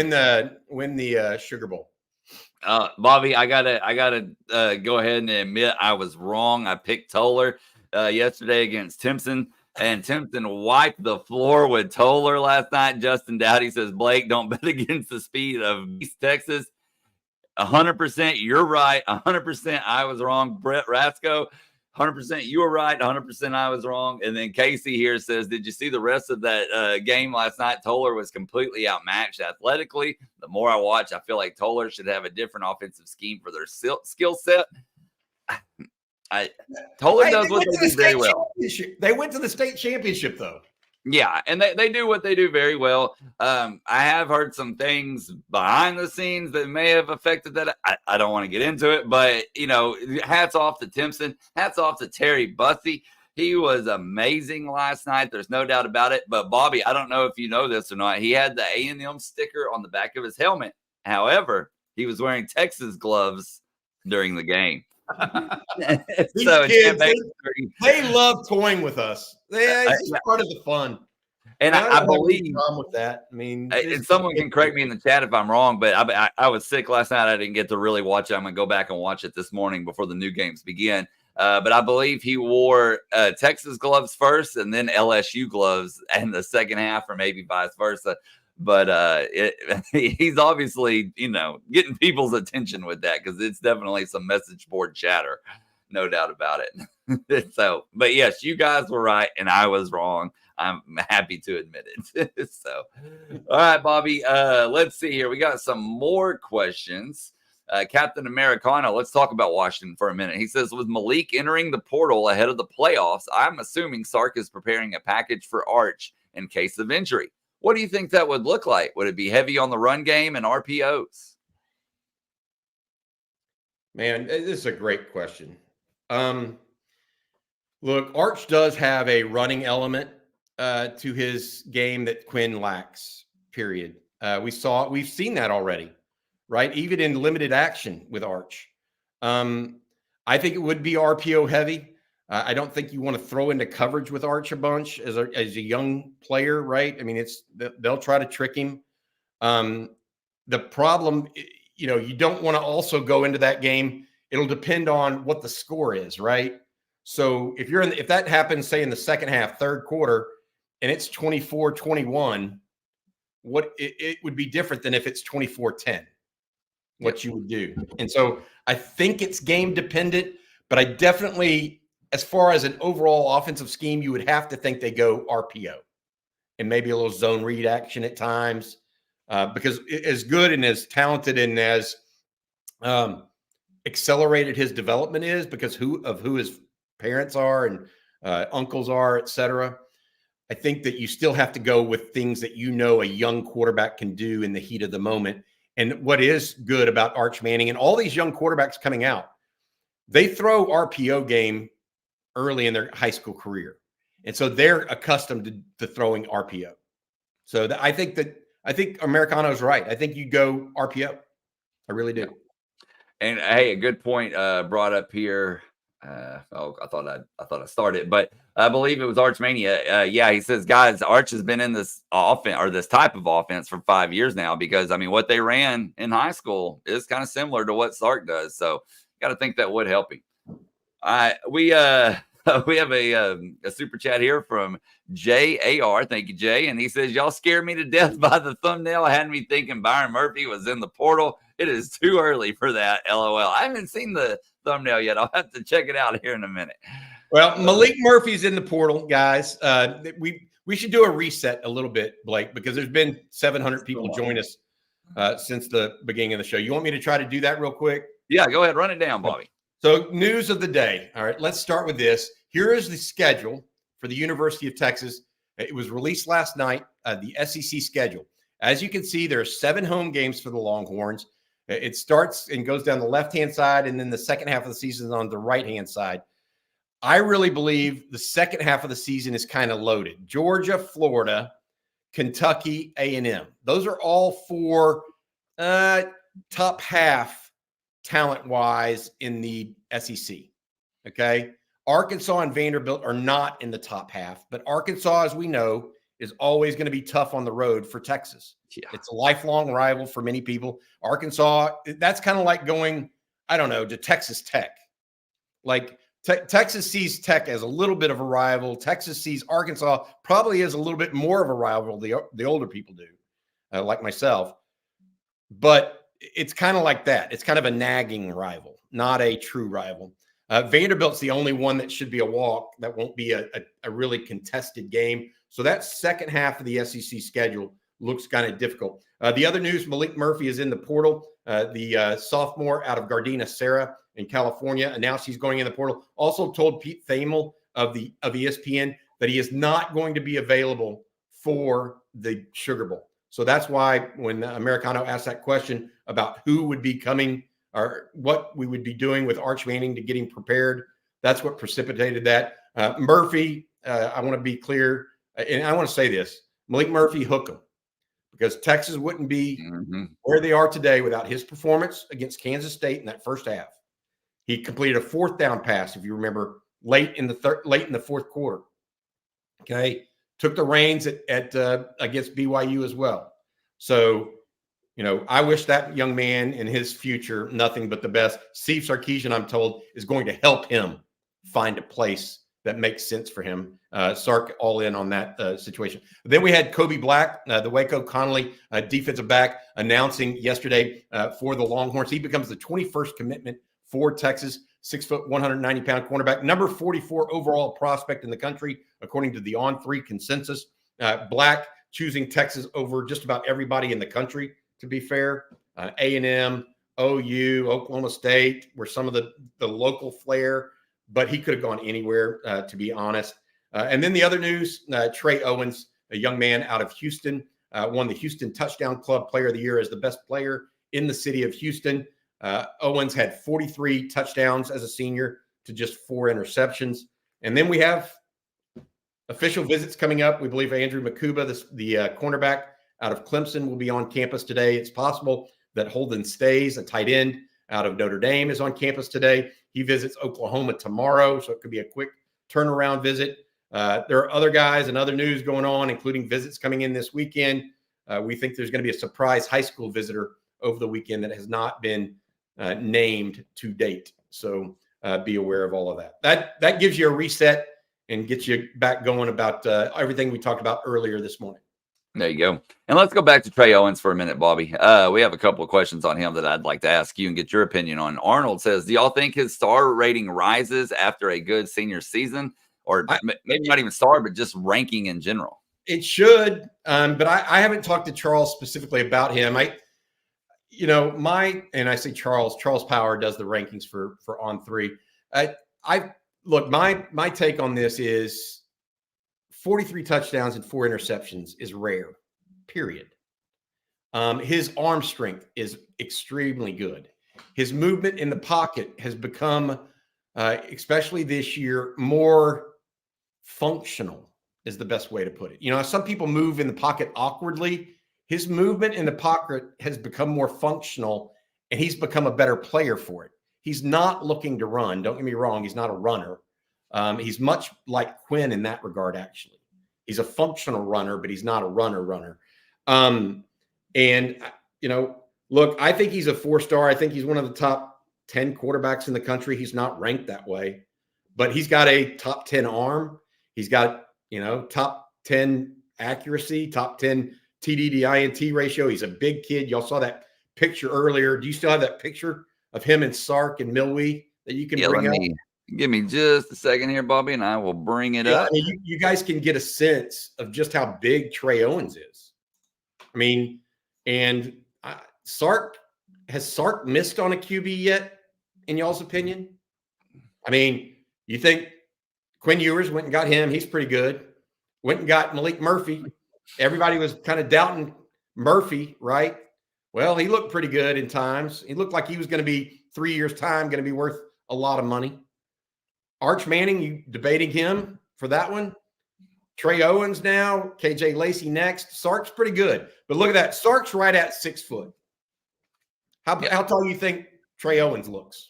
the Sugar Bowl. Bobby, I gotta go ahead and admit I was wrong. I picked Toller yesterday against Timpson, and Timpson wiped the floor with Toller last night. Justin Dowdy says, Blake, don't bet against the speed of East Texas. 100%, you're right. 100%, I was wrong. Brett Rasco, 100%, you were right. 100%, I was wrong. And then Casey here says, did you see the rest of that game last night? Toller was completely outmatched athletically. The more I watch, I feel like Toller should have a different offensive scheme for their skill set. Toller does what they do very well. They went to the state championship, though. Yeah, and they do what they do very well. I have heard some things behind the scenes that may have affected that. I don't want to get into it, but, hats off to Timpson. Hats off to Terry Bussey. He was amazing last night. There's no doubt about it. But, Bobby, I don't know if you know this or not. He had the A&M sticker on the back of his helmet. However, he was wearing Texas gloves during the game. These kids, they love toying with was part of the fun. And I believe with that. I mean, and someone can correct me in the chat if I'm wrong, but I was sick last night. I didn't get to really watch it. I'm gonna go back and watch it this morning before the new games begin. But I believe he wore Texas gloves first and then LSU gloves in the second half, or maybe vice versa. But he's obviously, getting people's attention with that, because it's definitely some message board chatter, no doubt about it. So, but yes, you guys were right and I was wrong. I'm happy to admit it. So, all right, Bobby, let's see here. We got some more questions. Captain Americano, let's talk about Washington for a minute. He says, with Maalik entering the portal ahead of the playoffs, I'm assuming Sark is preparing a package for Arch in case of injury. What do you think that would look like? Would it be heavy on the run game and RPOs? Man, this is a great question. Look, Arch does have a running element to his game that Quinn lacks, period. We've seen that already, right? Even in limited action with Arch. I think it would be RPO heavy. I don't think you want to throw into coverage with Arch a bunch as a young player, right? I mean, they'll try to trick him. The problem, you don't want to also go into that game. It'll depend on what the score is, right? So if that happens, say in the second half, third quarter, and it's 24-21, it would be different than if it's 24-10, what you would do. And so I think it's game dependent, but I definitely, as far as an overall offensive scheme, you would have to think they go RPO and maybe a little zone read action at times, because as good and as talented and as accelerated his development is, because who his parents are and uncles are, et cetera, I think that you still have to go with things that a young quarterback can do in the heat of the moment. And what is good about Arch Manning and all these young quarterbacks coming out, they throw RPO game early in their high school career. And so they're accustomed to throwing RPO. So I think Americano's right. I think you go RPO. I really do. And hey, a good point brought up here. I thought I started, but I believe it was Archmania. Yeah, he says, guys, Arch has been in this offense or this type of offense for 5 years now, because what they ran in high school is kind of similar to what Sark does. So got to think that would help him. We We have a super chat here from JAR. Thank you, Jay. And he says, y'all scare me to death by the thumbnail. I had me thinking Byron Murphy was in the portal. It is too early for that. LOL. I haven't seen the thumbnail yet. I'll have to check it out here in a minute. Well, Malik Murphy's in the portal, guys. We should do a reset a little bit, Blake, because there's been 700 people join us since the beginning of the show. You want me to try to do that real quick? Yeah, go ahead. Run it down, Bobby. So news of the day. All right, let's start with this. Here is the schedule for the University of Texas. It was released last night, the SEC schedule. As you can see, there are 7 home games for the Longhorns. It starts and goes down the left-hand side, and then the second half of the season is on the right-hand side. I really believe the second half of the season is kind of loaded. Georgia, Florida, Kentucky, A&M. Those are all 4 top half talent-wise in the SEC, okay? Arkansas and Vanderbilt are not in the top half, but Arkansas, as we know, is always going to be tough on the road for Texas. Yeah. It's a lifelong rival for many people. Arkansas, that's kind of like going, I don't know, to Texas Tech. Like Texas sees Tech as a little bit of a rival. Texas sees Arkansas probably as a little bit more of a rival, the older people do, like myself. But it's kind of like that. It's kind of a nagging rival, not a true rival. Vanderbilt's the only one that should be a walk. That won't be a really contested game. So that second half of the SEC schedule looks kind of difficult. The other news, Malik Murphy is in the portal. The sophomore out of Gardena Serra in California announced he's going in the portal. Also told Pete Thamel of ESPN that he is not going to be available for the Sugar Bowl. So that's why when Americano asked that question about who would be coming or what we would be doing with Arch Manning to get him prepared, that's what precipitated that. Murphy, I want to be clear, and I want to say this, Malik Murphy, hook him, because Texas wouldn't be where they are today without his performance against Kansas State in that first half. He completed a 4th down pass, if you remember, late in the fourth quarter. Okay, took the reins at against BYU as well. So, you know, I wish that young man and his future nothing but the best. Steve Sarkisian, I'm told, is going to help him find a place that makes sense for him. Sark all in on that situation. Then we had Kobe Black, the Waco Connolly defensive back, announcing yesterday for the Longhorns. He becomes the 21st commitment for Texas, 6 foot, 190-pound cornerback, number 44 overall prospect in the country, according to the On3 consensus. Black choosing Texas over just about everybody in the country, to be fair. A&M, OU, Oklahoma State were some of the local flair, but he could have gone anywhere, to be honest. And then the other news, Trey Owens, a young man out of Houston, won the Houston Touchdown Club Player of the Year as the best player in the city of Houston. Owens had 43 touchdowns as a senior to just 4 interceptions. And then we have official visits coming up. We believe Andrew Makuba, the cornerback out of Clemson, will be on campus today. It's possible that Holden Stays, a tight end out of Notre Dame, is on campus today. He visits Oklahoma tomorrow, so it could be a quick turnaround visit. There are other guys and other news going on, including visits coming in this weekend. We think there's going to be a surprise high school visitor over the weekend that has not been named to date. So be aware of all of that. That gives you a reset and gets you back going about everything we talked about earlier this morning. There you go. And let's go back to Trey Owens for a minute, Bobby. We have a couple of questions on him that I'd like to ask you and get your opinion on. Arnold says, do y'all think his star rating rises after a good senior season? Or maybe not even star, but just ranking in general? It should, but I haven't talked to Charles specifically about him. I say Charles Power does the rankings for On3. Look, my take on this is 43 touchdowns and 4 interceptions is rare, period. His arm strength is extremely good. His movement in the pocket has become, especially this year, more functional is the best way to put it. You know, some people move in the pocket awkwardly. His movement in the pocket has become more functional, and he's become a better player for it. He's not looking to run. Don't get me wrong. He's not a runner. He's much like Quinn in that regard, actually. He's a functional runner, but he's not a runner. Look, I think he's a 4-star. I think he's one of the top 10 quarterbacks in the country. He's not ranked that way. but he's got a top 10 arm. He's got, top 10 accuracy, top 10 TD to INT ratio. He's a big kid. Y'all saw that picture earlier. Do you still have that picture of him and Sark and Milwee that you can bring up? Give me just a second here, Bobby, and I will bring it up. I mean, you guys can get a sense of just how big Trey Owens is. I mean, and Sark, has Sark missed on a QB yet, in y'all's opinion? I mean, you think Quinn Ewers went and got him. He's pretty good. Went and got Maalik Murphy. Everybody was kind of doubting Murphy, right? Well, he looked pretty good in times. He looked like he was going to be 3 years' time, going to be worth a lot of money. Arch Manning, you debating him for that one? Trey Owens now, KJ Lacey next. Sark's pretty good. But look at that. Sark's right at 6 foot. How tall do you think Trey Owens looks?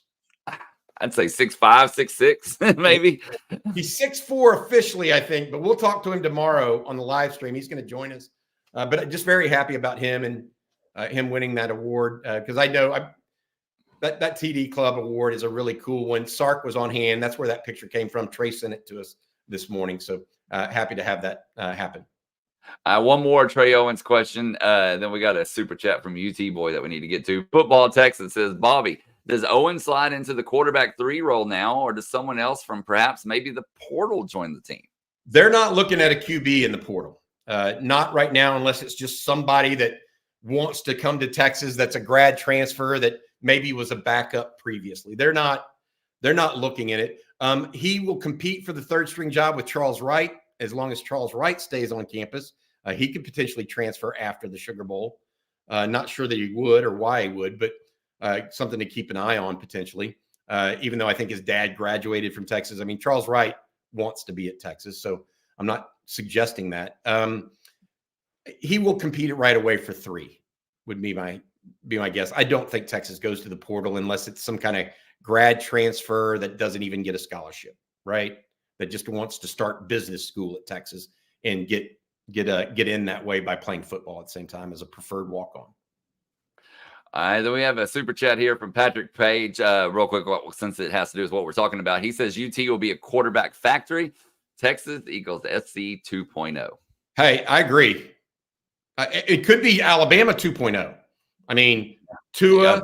I'd say 6'5", 6'6", maybe. He's 6'4" officially, I think, but we'll talk to him tomorrow on the live stream. He's going to join us. But just very happy about him and him winning that award, because I know that TD Club award is a really cool one. Sark was on hand. That's where that picture came from. Trey sent it to us this morning. So happy to have that happen. One more Trey Owens question. Then we got a super chat from UT Boy that we need to get to. Football Texas says, Bobby, does Owens slide into the quarterback 3 role now, or does someone else from perhaps maybe the portal join the team? They're not looking at a QB in the portal. Not right now, unless it's just somebody that wants to come to Texas that's a grad transfer that maybe was a backup previously. They're not looking at it. He will compete for the 3rd string job with Charles Wright as long as Charles Wright stays on campus. He could potentially transfer after the Sugar Bowl. Not sure that he would or why he would, but something to keep an eye on potentially, even though I think his dad graduated from Texas. I mean, Charles Wright wants to be at Texas, so I'm not suggesting that. He will compete it right away for 3, would be my guess. I don't think Texas goes to the portal unless it's some kind of grad transfer that doesn't even get a scholarship, right? That just wants to start business school at Texas and get in that way by playing football at the same time as a preferred walk-on. Then we have a super chat here from Patrick Page. Real quick, since it has to do with what we're talking about. He says UT will be a quarterback factory. Texas equals SC 2.0. Hey, I agree. It could be Alabama 2.0. I mean, Tua,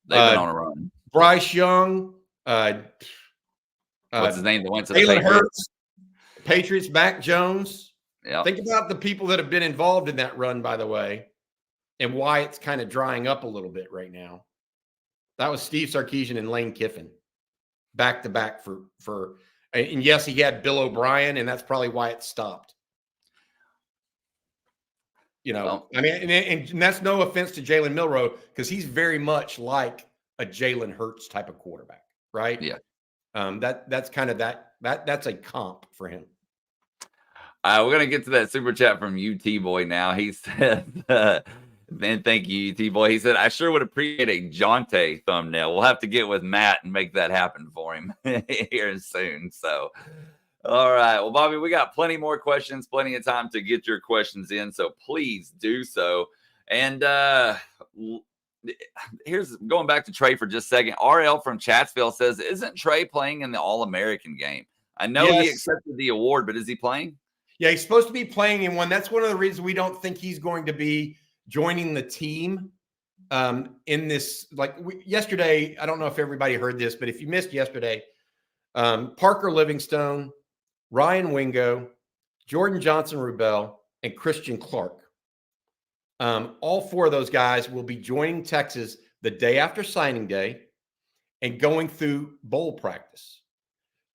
they've been on a run. Bryce Young, what's his name? That went to the Jalen Patriots. Hurts, Patriots, Mac Jones. Yep. Think about the people that have been involved in that run, by the way, and why it's kind of drying up a little bit right now. That was Steve Sarkisian and Lane Kiffin, back to back for. And yes, he had Bill O'Brien, and that's probably why it stopped. I mean, and that's no offense to Jalen Milroe, because he's very much like a Jalen Hurts type of quarterback, right? Yeah. That's kind of that's a comp for him. We're gonna get to that super chat from UT Boy now. He said, "Man, thank you, UT Boy." He said, "I sure would appreciate a Jonte thumbnail. We'll have to get with Matt and make that happen for him here soon." So, all right. Well, Bobby, we got plenty more questions, plenty of time to get your questions in. So please do so. And here's going back to Trey for just a second. RL from Chatsville says, "Isn't Trey playing in the All-American game? I know he accepted the award, but is he playing?" Yeah, he's supposed to be playing in one. That's one of the reasons we don't think he's going to be joining the team in this. Yesterday, I don't know if everybody heard this, but if you missed yesterday, Parker Livingstone, Ryan Wingo, Jordan Johnson-Rubel, and Christian Clark. All 4 of those guys will be joining Texas the day after signing day and going through bowl practice.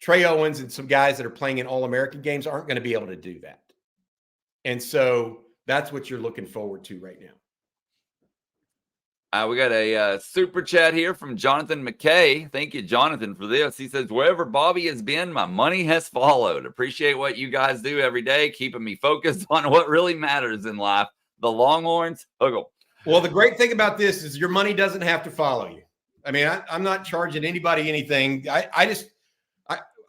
Trey Owens and some guys that are playing in All-American games aren't going to be able to do that. And so that's what you're looking forward to right now. We got a super chat here from Jonathan McKay. Thank you, Jonathan, for this. He says, "Wherever Bobby has been, my money has followed. Appreciate what you guys do every day, keeping me focused on what really matters in life. The Longhorns, huggle." Well, the great thing about this is your money doesn't have to follow you. I mean, I'm not charging anybody anything.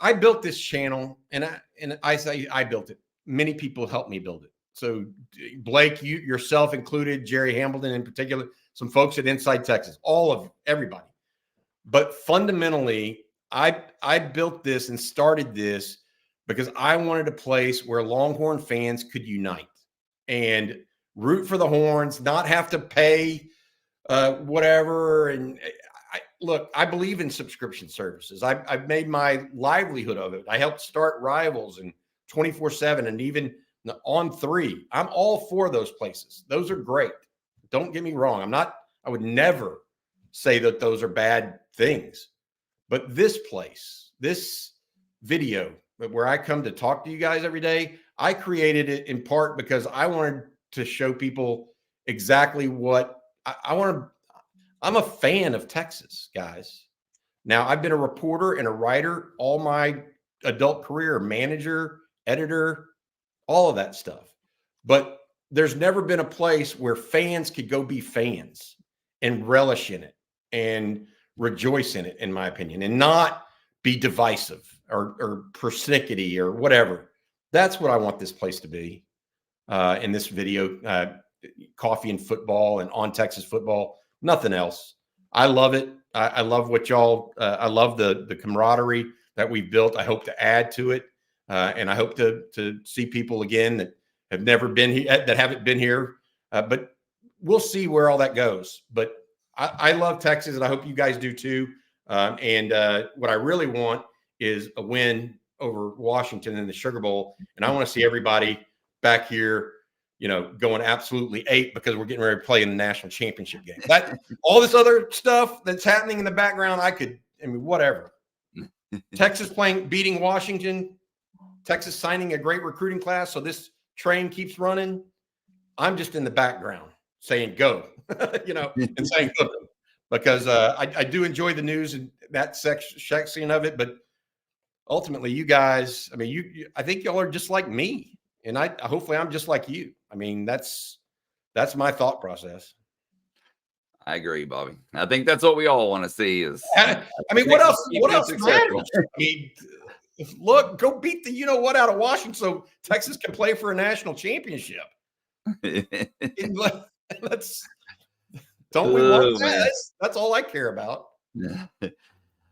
I built this channel, and I say I built it. Many people helped me build it. So Blake, you yourself included, Jerry Hamilton in particular, some folks at Inside Texas, everybody. But fundamentally, I built this and started this because I wanted a place where Longhorn fans could unite and root for the Horns, not have to pay whatever. And look, I believe in subscription services. I've made my livelihood of it. I helped start Rivals and 24/7 and even On3. I'm all for those places. Those are great. Don't get me wrong. I would never say that those are bad things. But this place, this video where I come to talk to you guys every day, I created it in part because I wanted to show people exactly what I want. I'm a fan of Texas, guys. Now, I've been a reporter and a writer all my adult career, manager, editor, all of that stuff. But there's never been a place where fans could go be fans and relish in it and rejoice in it, in my opinion, and not be divisive or persnickety or whatever. That's what I want this place to be in this video, Coffee and Football and On Texas Football, nothing else. I love it. I love what y'all, I love the camaraderie that we've built. I hope to add to it. And I hope to see people again that have never been here, that haven't been here. But we'll see where all that goes. But I love Texas, and I hope you guys do too. And what I really want is a win over Washington in the Sugar Bowl. And I want to see everybody back here, going absolutely ape because we're getting ready to play in the national championship game. That all this other stuff that's happening in the background, whatever. Texas beating Washington, Texas signing a great recruiting class, so this train keeps running. I'm just in the background saying go, and saying go, because I do enjoy the news and that section of it. But ultimately, you guys, I think y'all are just like me, and hopefully I'm just like you. That's my thought process. I agree, Bobby. I think that's what we all want to see is. What else? What else matters? Look, go beat the what out of Washington so Texas can play for a national championship. Don't we want that? That's all I care about.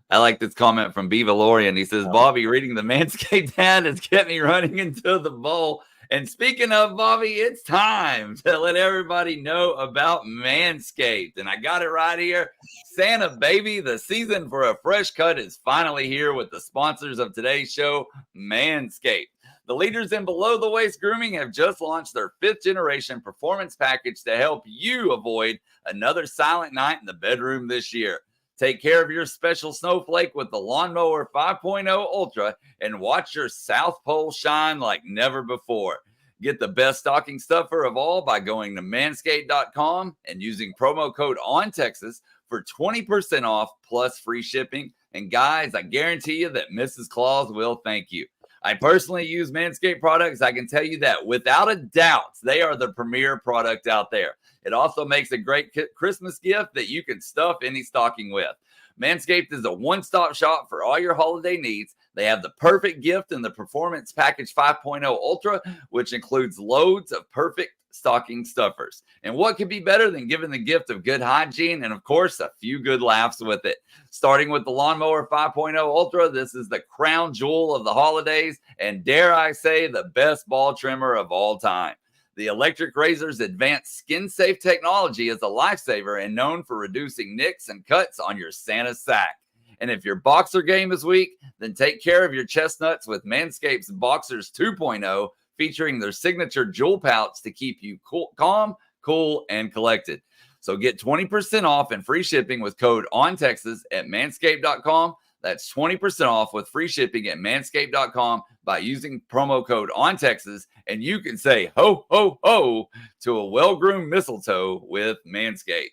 I like this comment from B. Valorian. He says, Bobby, reading the Manscaped ad has kept me running into the bowl. And speaking of, Bobby, it's time to let everybody know about Manscaped. And I got it right here. Santa, baby, the season for a fresh cut is finally here with the sponsors of today's show, Manscaped. The leaders in below-the-waist grooming have just launched their 5th-generation performance package to help you avoid another silent night in the bedroom this year. Take care of your special snowflake with the Lawnmower 5.0 Ultra and watch your South Pole shine like never before. Get the best stocking stuffer of all by going to manscaped.com and using promo code ONTEXAS for 20% off plus free shipping. And guys, I guarantee you that Mrs. Claus will thank you. I personally use Manscaped products. I can tell you that without a doubt, they are the premier product out there. It also makes a great Christmas gift that you can stuff any stocking with. Manscaped is a one-stop shop for all your holiday needs. They have the perfect gift in the Performance Package 5.0 Ultra, which includes loads of perfect stocking stuffers. And what could be better than giving the gift of good hygiene and, of course, a few good laughs with it? Starting with the Lawnmower 5.0 Ultra, this is the crown jewel of the holidays and, dare I say, the best ball trimmer of all time. The electric razor's advanced skin-safe technology is a lifesaver and known for reducing nicks and cuts on your Santa sack. And if your boxer game is weak, then take care of your chestnuts with Manscaped's Boxers 2.0, featuring their signature jewel pouch to keep you calm, cool, and collected. So get 20% off and free shipping with code ONTEXAS at manscaped.com. That's 20% off with free shipping at manscaped.com by using promo code ONTEXAS, and you can say ho, ho, ho to a well-groomed mistletoe with Manscaped.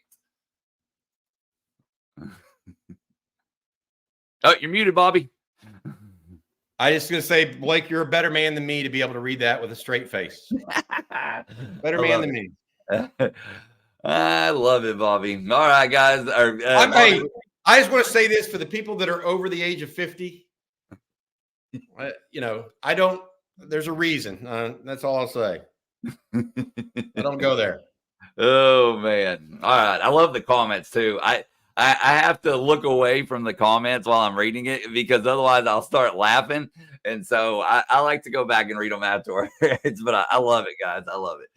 Oh, you're muted, Bobby. I just going to say, Blake, you're a better man than me to be able to read that with a straight face. Better man than me. I love it, Bobby. All right, guys. I just want to say this for the people that are over the age of 50. There's a reason. That's all I'll say. I don't go there. Oh, man. All right. I love the comments, too. I have to look away from the comments while I'm reading it because otherwise I'll start laughing. And so I like to go back and read them afterwards. But I love it, guys. I love it.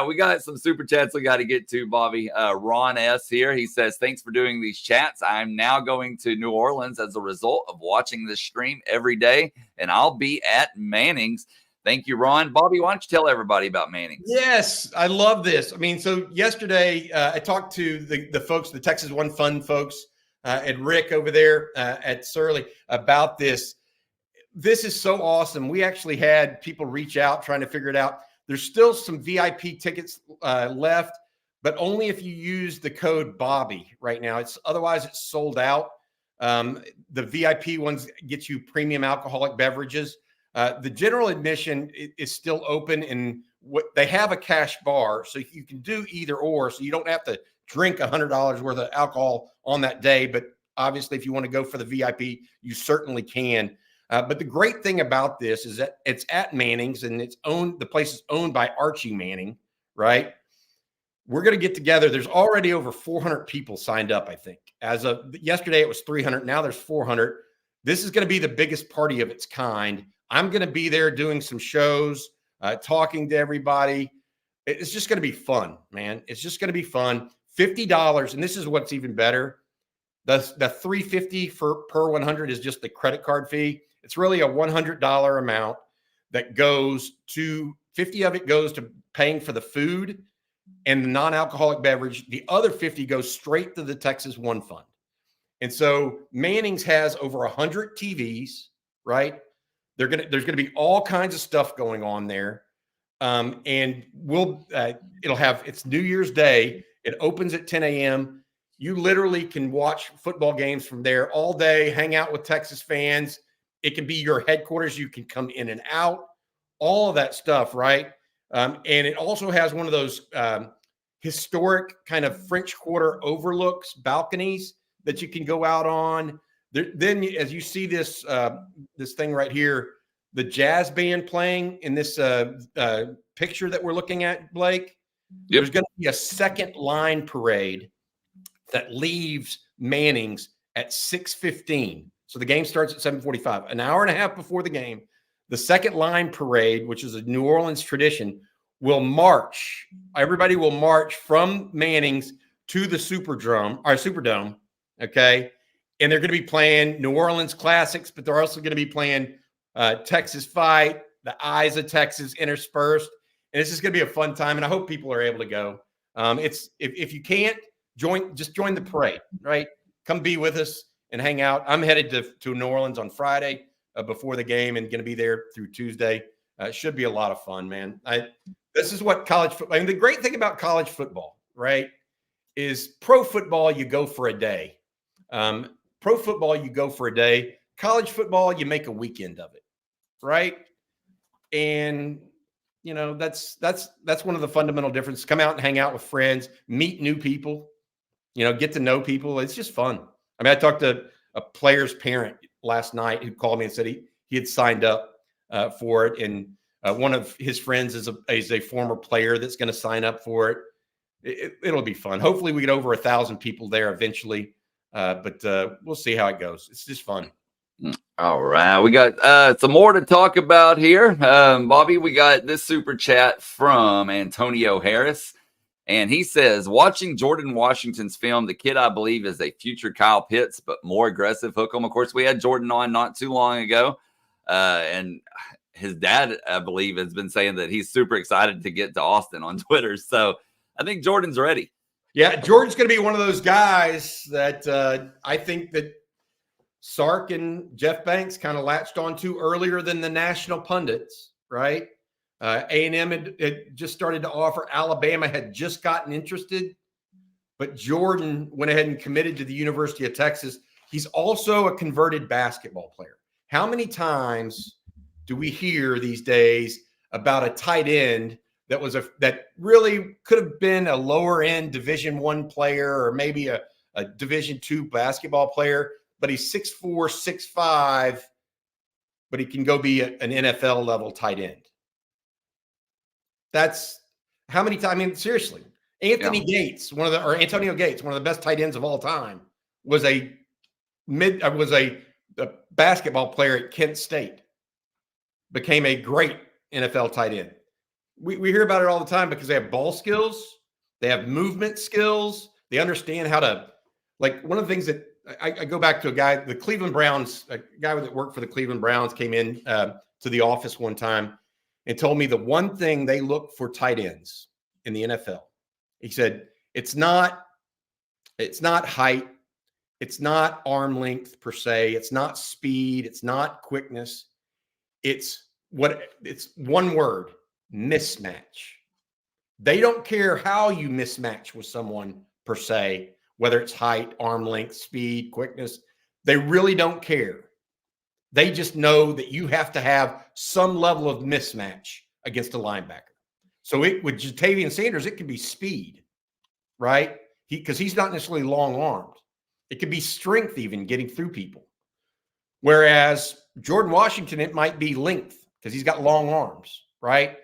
We got some super chats we got to get to, Bobby. Ron S. here. He says, thanks for doing these chats. I'm now going to New Orleans as a result of watching this stream every day, and I'll be at Manning's. Thank you, Ron. Bobby, why don't you tell everybody about Manning's? Yes, I love this. I mean, so yesterday I talked to the folks, the Texas One Fun folks, and Rick over there at Surly about this. This is so awesome. We actually had people reach out trying to figure it out. There's still some VIP tickets left, but only if you use the code Bobby right now. Otherwise it's sold out. The VIP ones get you premium alcoholic beverages. The general admission is still open, and what they have a cash bar, so you can do either or. So you don't have to drink $100 worth of alcohol on that day. But obviously, if you want to go for the VIP, you certainly can. But the great thing about this is that it's at Manning's, and the place is owned by Archie Manning, right? We're going to get together. There's already over 400 people signed up, I think. As of yesterday, it was 300. Now there's 400. This is going to be the biggest party of its kind. I'm going to be there doing some shows, talking to everybody. It's just going to be fun, man. It's just going to be fun. $50, and this is what's even better. The $350 per 100 is just the credit card fee. It's really a $100 amount that goes to 50 of it goes to paying for the food and the non-alcoholic beverage. The other 50 goes straight to the Texas One Fund. And so Manning's has over 100 TVs, right? There's going to be all kinds of stuff going on there. And it's New Year's Day. It opens at 10 a.m. You literally can watch football games from there all day, hang out with Texas fans. It can be your headquarters. You can come in and out, all of that stuff, right? And it also has one of those historic kind of French Quarter overlooks, balconies that you can go out on. Then as you see this thing right here, the jazz band playing in this picture that we're looking at, Blake, There's going to be a second line parade that leaves Manning's at 6:15. So the game starts at 7:45, an hour and a half before the game. The second line parade, which is a New Orleans tradition, will march. Everybody will march from Manning's to the Superdome. Okay. And they're going to be playing New Orleans classics, but they're also going to be playing Texas Fight, the Eyes of Texas interspersed. And it's just going to be a fun time. And I hope people are able to go. If you can't just join the parade, right? Come be with us and hang out. I'm headed to New Orleans on Friday before the game and going to be there through Tuesday. It should be a lot of fun, man. This is what college football. I mean, the great thing about college football, right, is pro football, you go for a day. Pro football, you go for a day. College football, you make a weekend of it, right? And you know, that's one of the fundamental differences. Come out and hang out with friends, meet new people, you know, get to know people. It's just fun. I mean, I talked to a player's parent last night who called me and said he had signed up for it, and one of his friends is a former player that's going to sign up for it. It'll be fun. Hopefully, we get over 1,000 people there eventually, but we'll see how it goes. It's just fun. All right. We got some more to talk about here. Bobby, we got this super chat from Antonio Harris. And he says, watching Jordan Washington's film, the kid I believe is a future Kyle Pitts, but more aggressive hook 'em. Of course, we had Jordan on not too long ago. And his dad, I believe, has been saying that he's super excited to get to Austin on Twitter. So I think Jordan's ready. Yeah, Jordan's going to be one of those guys that I think that Sark and Jeff Banks kind of latched on to earlier than the national pundits, right? A&M had just started to offer. Alabama had just gotten interested, but Jordan went ahead and committed to the University of Texas. He's also a converted basketball player. How many times do we hear these days about a tight end that really could have been a lower end Division I player or maybe a Division II basketball player, but he's 6'4", 6'5", but he can go be an NFL level tight end. That's how many times? I mean, seriously. Antonio Gates, one of the best tight ends of all time, was a basketball player at Kent State. Became a great NFL tight end. We hear about it all the time because they have ball skills, they have movement skills, they understand how to, like, one of the things that I go back to a guy, the Cleveland Browns, a guy that worked for the Cleveland Browns came in to the office one time and told me the one thing they look for tight ends in the NFL. He said, it's not height, it's not arm length per se, it's not speed, it's not quickness. It's one word, mismatch. They don't care how you mismatch with someone per se, whether it's height, arm length, speed, quickness. They really don't care. They just know that you have to have some level of mismatch against a linebacker. So with Jatavian Sanders, it could be speed, right? Because he's not necessarily long-armed. It could be strength even getting through people. Whereas Jordan Washington, it might be length because he's got long arms, right?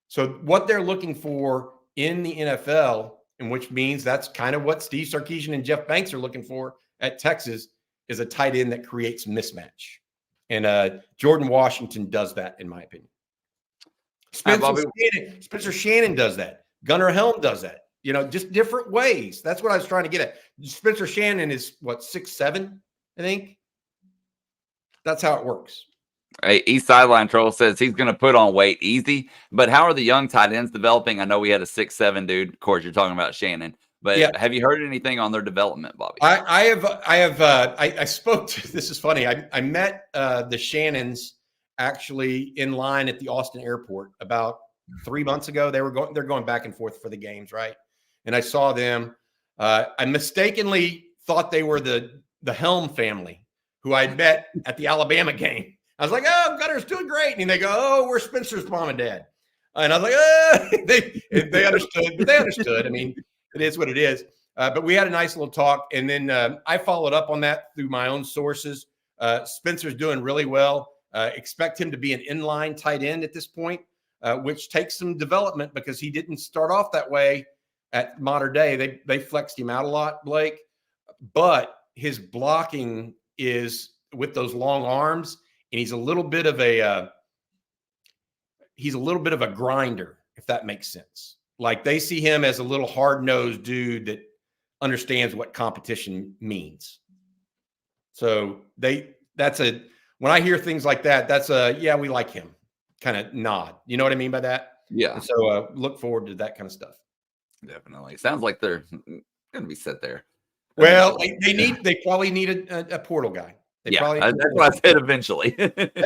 So what they're looking for in the NFL, and which means that's kind of what Steve Sarkisian and Jeff Banks are looking for at Texas, is a tight end that creates mismatch. And Jordan Washington does that, in my opinion. Spencer Shannon does that. Gunnar Helm does that. Just different ways. That's what I was trying to get at. Spencer Shannon is, 6'7", I think? That's how it works. Hey, East Sideline Troll says he's going to put on weight easy. But how are the young tight ends developing? I know we had a 6'7" dude. Of course, you're talking about Shannon. But have you heard anything on their development, Bobby? I spoke to, this is funny. I met the Shannons actually in line at the Austin airport about 3 months ago. They're going back and forth for the games, right? And I saw them. I mistakenly thought they were the Helm family who I'd met at the Alabama game. I was like, oh, Gunner's doing great. And they go, oh, we're Spencer's mom and dad. And I was like, oh, they understood. But they understood. I mean, it is what it is. But we had a nice little talk. And then I followed up on that through my own sources. Spencer's doing really well. Expect him to be an inline tight end at this point, which takes some development because he didn't start off that way at Modern Day. They flexed him out a lot, Blake. But his blocking is with those long arms, and he's a little bit of a grinder, if that makes sense. Like, they see him as a little hard-nosed dude that understands what competition means. So when I hear things like that, that's we like him kind of nod. You know what I mean by that? Yeah. And so look forward to that kind of stuff. Definitely. Sounds like they're going to be set there. Well, they probably need a portal guy. That's what I said eventually.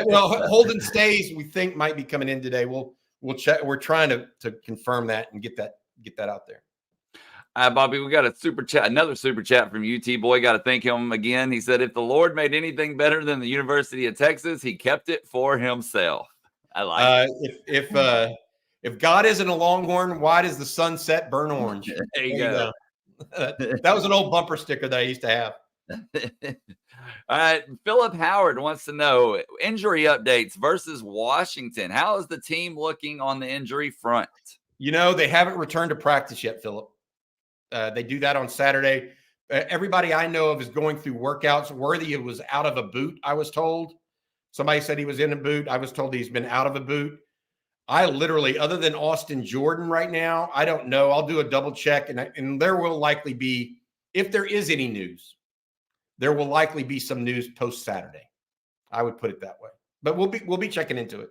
Well, Holden Stays, we think, might be coming in today. We'll check. We're trying to confirm that and get that out there. Bobby, we got another super chat from UT boy. Got to thank him again. He said, if the Lord made anything better than the University of Texas, he kept it for himself. I like it. If God isn't a Longhorn, why does the sunset burn orange? There you go. That was an old bumper sticker that I used to have. All right. Philip Howard wants to know injury updates versus Washington. How is the team looking on the injury front? They haven't returned to practice yet, Philip. They do that on Saturday. Everybody I know of is going through workouts. Worthy was out of a boot, I was told. Somebody said he was in a boot. I was told he's been out of a boot. I literally, other than Austin Jordan right now, I don't know. I'll do a double check, and there will likely be, if there is any news, there will likely be some news post Saturday. I would put it that way. But we'll be checking into it.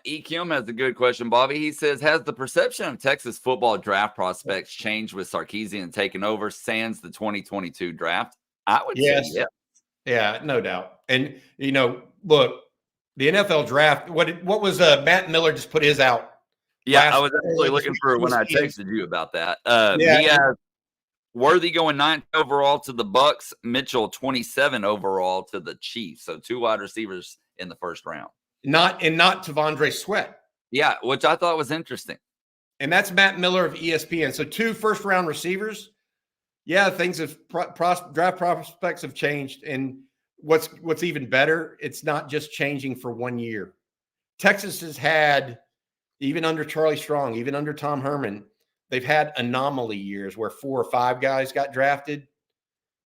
E. Kim has a good question, Bobby. He says, has the perception of Texas football draft prospects changed with Sarkisian taking over sans the 2022 draft? I would say yes. Yeah, no doubt. And, look, the NFL draft, what was Matt Miller just put his out? Yeah, I was actually looking for when I texted you about that. He has Worthy going 9th overall to the Bucks, Mitchell 27 overall to the Chiefs. So 2 wide receivers in the first round. Not Tavondre Sweat. Yeah, which I thought was interesting. And that's Matt Miller of ESPN. So 2 first-round receivers. Yeah, things have draft prospects have changed. And what's even better, it's not just changing for 1 year. Texas has had, even under Charlie Strong, even under Tom Herman, they've had anomaly years where 4 or 5 guys got drafted.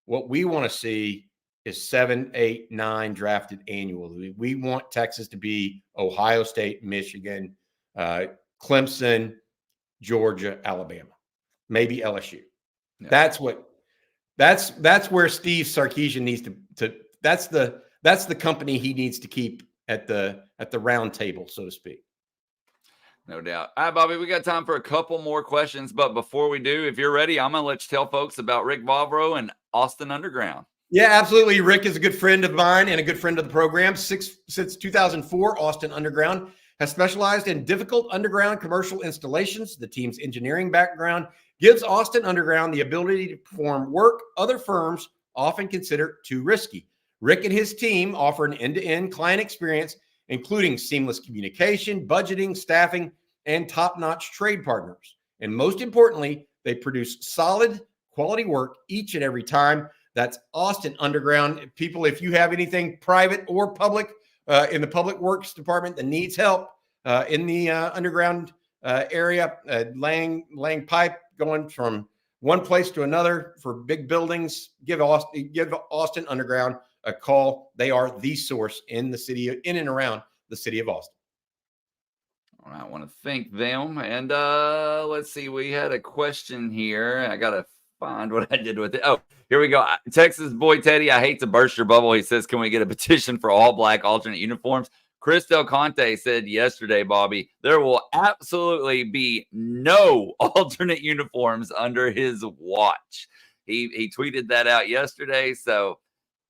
What we want to see is 7, 8, 9 drafted annually. We want Texas to be Ohio State, Michigan, Clemson, Georgia, Alabama, maybe LSU. Yeah. That's where Steve Sarkisian needs to that's the company he needs to keep at the round table, so to speak. No doubt. All right, Bobby, we got time for a couple more questions. But before we do, if you're ready, I'm going to let you tell folks about Rick Vavro and Austin Underground. Yeah, absolutely. Rick is a good friend of mine and a good friend of the program. Since 2004, Austin Underground has specialized in difficult underground commercial installations. The team's engineering background gives Austin Underground the ability to perform work other firms often consider too risky. Rick and his team offer an end-to-end client experience, including seamless communication, budgeting, staffing, and top-notch trade partners. And most importantly, they produce solid quality work each and every time. That's Austin Underground. People, if you have anything private or public in the public works department that needs help in the underground area, laying pipe going from one place to another for big buildings, give Austin Underground a call. They are the source in and around the city of Austin. All right, I want to thank them. And let's see, we had a question here. I got to find what I did with it. Oh, here we go. Texas boy Teddy, I hate to burst your bubble. He says, can we get a petition for all black alternate uniforms? Chris Del Conte said yesterday, Bobby, there will absolutely be no alternate uniforms under his watch. He tweeted that out yesterday. So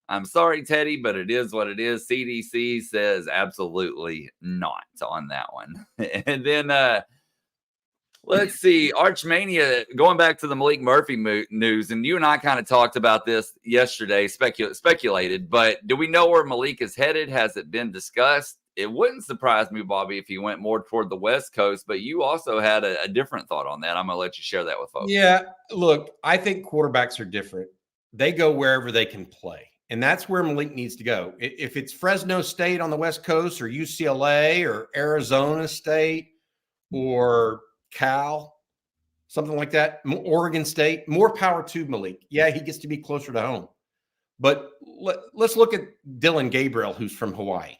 I'm sorry, Teddy, but it is what it is. CDC says absolutely not on that one. And then let's see, Archmania, going back to the Malik Murphy news, and you and I kind of talked about this yesterday, speculated, but do we know where Malik is headed? Has it been discussed? It wouldn't surprise me, Bobby, if he went more toward the West Coast, but you also had a different thought on that. I'm going to let you share that with folks. Yeah, look, I think quarterbacks are different. They go wherever they can play, and that's where Malik needs to go. If it's Fresno State on the West Coast or UCLA or Arizona State or Cal, something like that, Oregon State, more power to Malik. Yeah, he gets to be closer to home. But let's look at Dylan Gabriel, who's from Hawaii.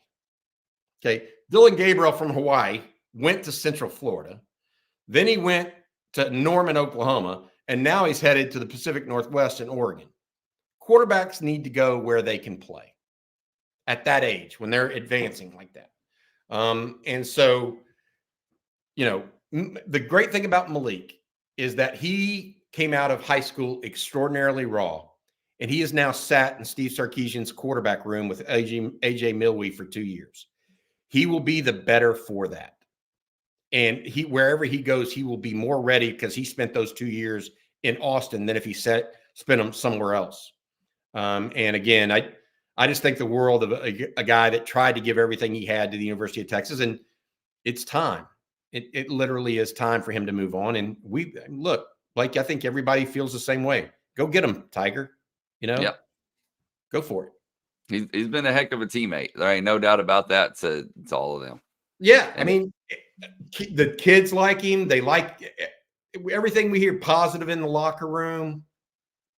Okay, Dylan Gabriel from Hawaii went to Central Florida. Then he went to Norman, Oklahoma, and now he's headed to the Pacific Northwest in Oregon. Quarterbacks need to go where they can play at that age when they're advancing like that. And so, you know, the great thing about Malik is that he came out of high school extraordinarily raw, and he has now sat in Steve Sarkisian's quarterback room with AJ Milwee for 2 years. He will be the better for that. And wherever he goes, he will be more ready because he spent those 2 years in Austin than if he spent them somewhere else. And again, I just think the world of a guy that tried to give everything he had to the University of Texas, and it's time. It literally is time for him to move on. And look, Blake, I think everybody feels the same way. Go get him, Tiger. You know, yep. Go for it. He's been a heck of a teammate. There ain't no doubt about that. So it's all of them. Yeah. I mean, the kids like him. They like everything we hear positive in the locker room.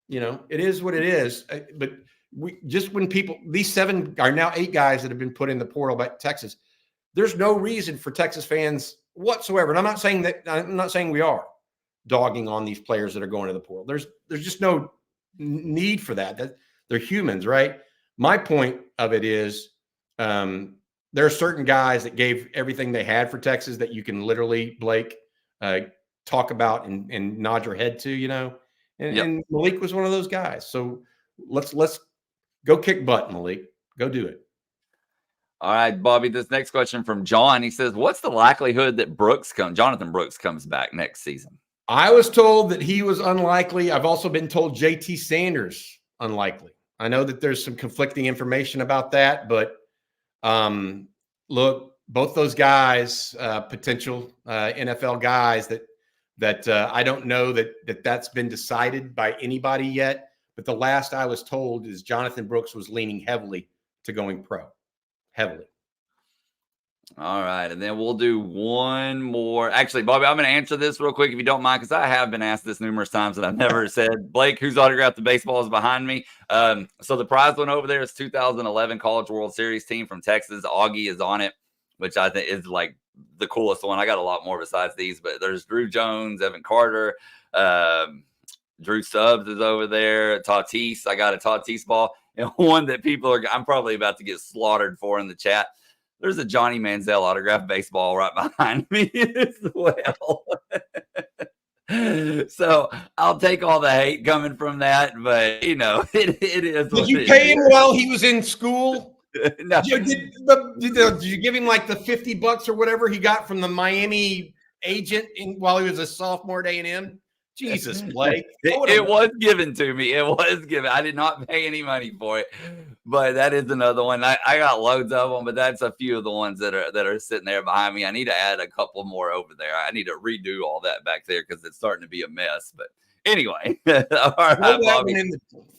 You know, it is what it is. But these 7 are now 8 guys that have been put in the portal by Texas. There's no reason for Texas fans whatsoever. And I'm not saying we are dogging on these players that are going to the portal. There's just no need for that. They're humans, right? My point of it is there are certain guys that gave everything they had for Texas that you can literally, Blake, talk about and nod your head to, you know, and Malik was one of those guys. So let's go kick butt, Malik. Go do it. All right, Bobby, this next question from John. He says, what's the likelihood that Jonathan Brooks comes back next season? I was told that he was unlikely. I've also been told JT Sanders unlikely. I know that there's some conflicting information about that, but look, both those guys, potential NFL guys that I don't know that's been decided by anybody yet. But the last I was told is Jonathan Brooks was leaning heavily to going pro. Heavily. All right. And then we'll do one more. Actually, Bobby, I'm going to answer this real quick if you don't mind, because I have been asked this numerous times and I've never said, Blake, whose autographed the baseball is behind me? So the prize one over there is 2011 College World Series team from Texas. Augie is on it, which I think is like the coolest one. I got a lot more besides these, but there's Drew Jones, Evan Carter, Drew Stubbs is over there. Tatis, I got a Tatis ball. And one that I'm probably about to get slaughtered for in the chat. There's a Johnny Manziel autographed baseball right behind me as well. So I'll take all the hate coming from that, but it is. Did you pay him while he was in school? No. Did you give him like the $50 or whatever he got from the Miami agent while he was a sophomore at A&M? Jesus, Blake. It was given to me. It was given. I did not pay any money for it, but that is another one. I got loads of them, but that's a few of the ones that are sitting there behind me. I need to add a couple more over there. I need to redo all that back there because it's starting to be a mess. But anyway, all right,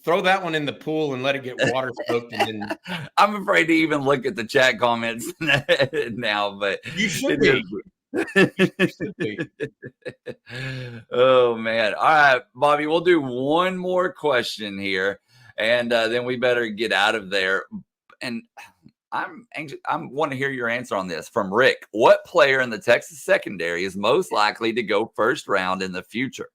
throw that one in the pool and let it get water soaked. And then I'm afraid to even look at the chat comments now, but you should be. Oh man. All right, Bobby, we'll do one more question here and then we better get out of there. And I'm anxious. I want to hear your answer on this from Rick. What player in the Texas secondary is most likely to go first round in the future?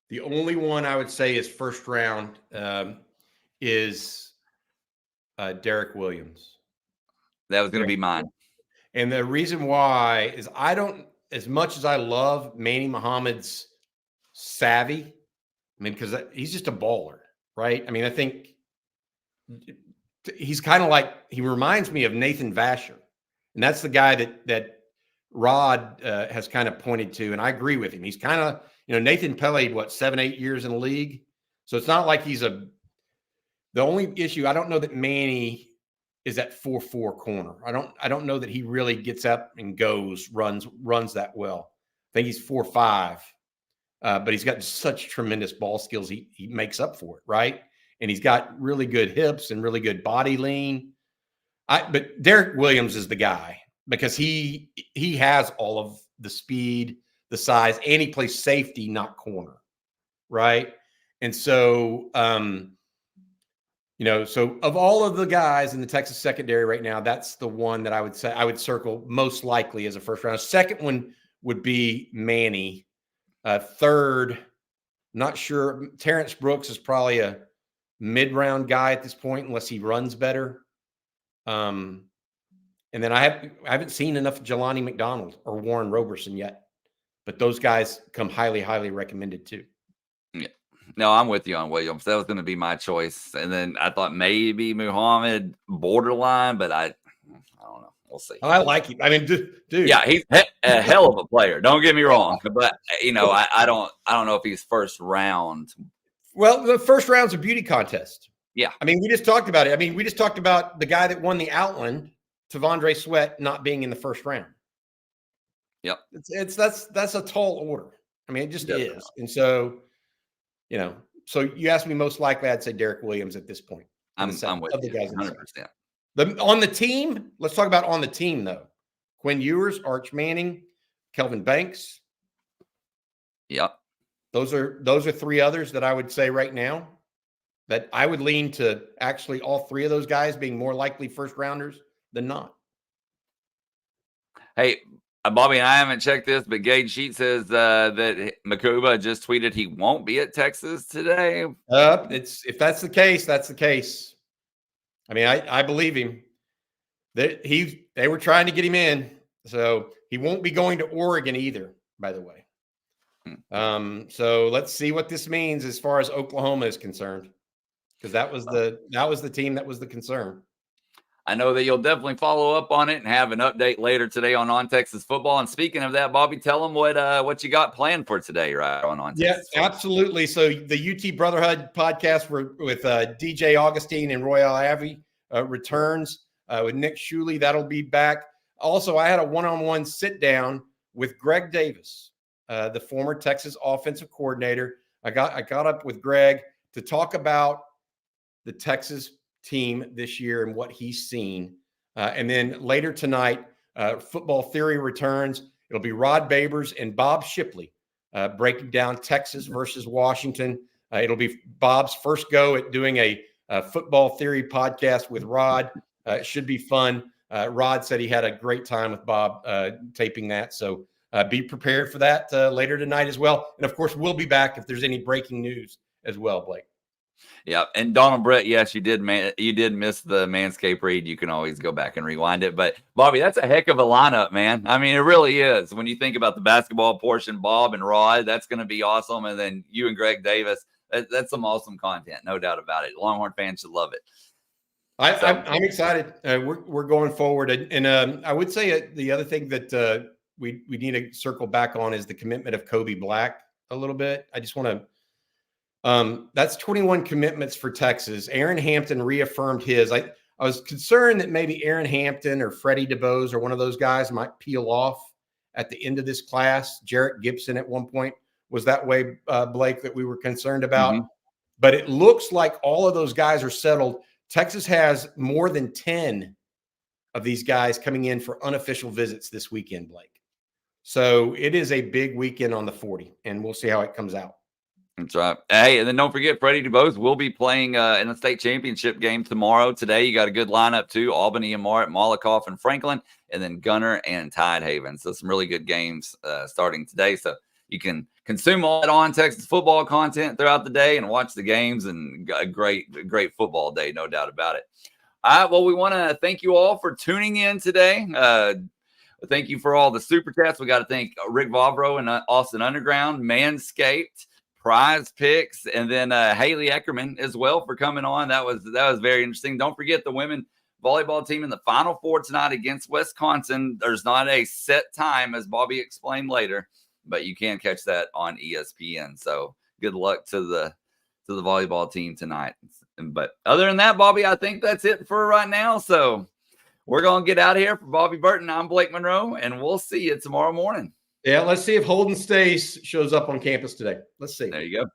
The only one I would say is first round is Derek Williams. That was going to be mine. And the reason why is I don't, as much as I love Manny Muhammad's savvy, I mean, because he's just a baller, right? I mean, I think he's kind of like, he reminds me of Nathan Vasher. And that's the guy that Rod has kind of pointed to. And I agree with him. He's kind of, Nathan played, 7-8 years in the league. So it's not like the only issue, I don't know that Manny is that 4-4 corner. I don't know that he really gets up and runs that well. I think he's 4-5, but he's got such tremendous ball skills. He makes up for it, right? And he's got really good hips and really good body lean. But Derek Williams is the guy because he has all of the speed, the size, and he plays safety, not corner, right? And so, so of all of the guys in the Texas secondary right now, that's the one that I would say I would circle most likely as a first round. Second one would be Manny. Third, not sure. Terrence Brooks is probably a mid-round guy at this point, unless he runs better. And then I haven't seen enough of Jelani McDonald or Warren Roberson yet, but those guys come highly, highly recommended too. Yeah. No, I'm with you on Williams. That was going to be my choice. And then I thought maybe Muhammad borderline, but I don't know. We'll see. I like him. I mean, dude. Yeah, he's a hell of a player. Don't get me wrong. But, I don't know if he's first round. Well, the first round's a beauty contest. Yeah. I mean, we just talked about it. I mean, we just talked about the guy that won the Outland, Tavondre Sweat, not being in the first round. Yep. That's a tall order. I mean, it just is. And so, so you asked me most likely, I'd say Derek Williams at this point. I'm with you 100%. On the team, let's talk about on the team, though. Quinn Ewers, Arch Manning, Kelvin Banks. Yep. Those are three others that I would say right now that I would lean to actually all three of those guys being more likely first rounders than not. Hey, Bobby, and I haven't checked this, but Gage Sheet says that Makuba just tweeted he won't be at Texas today. If that's the case, that's the case. I mean, I believe him. They were trying to get him in, so he won't be going to Oregon either, by the way. So let's see what this means as far as Oklahoma is concerned, because that was the team that was the concern. I know that you'll definitely follow up on it and have an update later today on Texas football. And speaking of that, Bobby, tell them what you got planned for today, right? On Texas football. Absolutely. So the UT Brotherhood podcast with DJ Augustine and Royale Abbey returns with Nick Shuley. That'll be back. Also, I had a one-on-one sit down with Greg Davis, the former Texas offensive coordinator. I got up with Greg to talk about the Texas team this year and what he's seen. And then later tonight, Football Theory returns. It'll be Rod Babers and Bob Shipley breaking down Texas versus Washington. It'll be Bob's first go at doing a Football Theory podcast with Rod. It should be fun. Rod said he had a great time with Bob taping that. So be prepared for that later tonight as well. And, of course, we'll be back if there's any breaking news as well, Blake. Yeah, and Donald Brett, yes, you did miss the Manscaped read. You can always go back and rewind it. But, Bobby, that's a heck of a lineup, man. I mean, it really is. When you think about the basketball portion, Bob and Rod, that's going to be awesome. And then you and Greg Davis, that's some awesome content, no doubt about it. Longhorn fans should love it. I'm excited. We're going forward. And I would say the other thing that we need to circle back on is the commitment of Kobe Black a little bit. I just want to that's 21 commitments for Texas. Aaron Hampton reaffirmed his. I was concerned that maybe Aaron Hampton or Freddie DeBose or one of those guys might peel off at the end of this class. Jarrett Gibson at one point was that way, Blake, that we were concerned about. Mm-hmm. But it looks like all of those guys are settled. Texas has more than 10 of these guys coming in for unofficial visits this weekend, Blake. So it is a big weekend on the 40, and we'll see how it comes out. That's right. Hey, and then don't forget, Freddie DeBose will be playing in the state championship game tomorrow. Today, you got a good lineup, too. Albany and Malikoff and Franklin, and then Gunner and Tidehaven. So some really good games starting today. So you can consume all that on Texas football content throughout the day and watch the games, and a great football day, no doubt about it. All right, well, we want to thank you all for tuning in today. Thank you for all the super chats. We got to thank Rick Vavro and Austin Underground, Manscaped, Prize Picks, and then Haley Eckerman as well for coming on. That was very interesting. Don't forget the women volleyball team in the Final Four tonight against Wisconsin. There's not a set time, as Bobby explained later, but you can catch that on ESPN. So good luck to the volleyball team tonight. But other than that, Bobby, I think that's it for right now. So we're going to get out of here. For Bobby Burton, I'm Blake Monroe, and we'll see you tomorrow morning. Yeah, let's see if Holden Stace shows up on campus today. Let's see. There you go.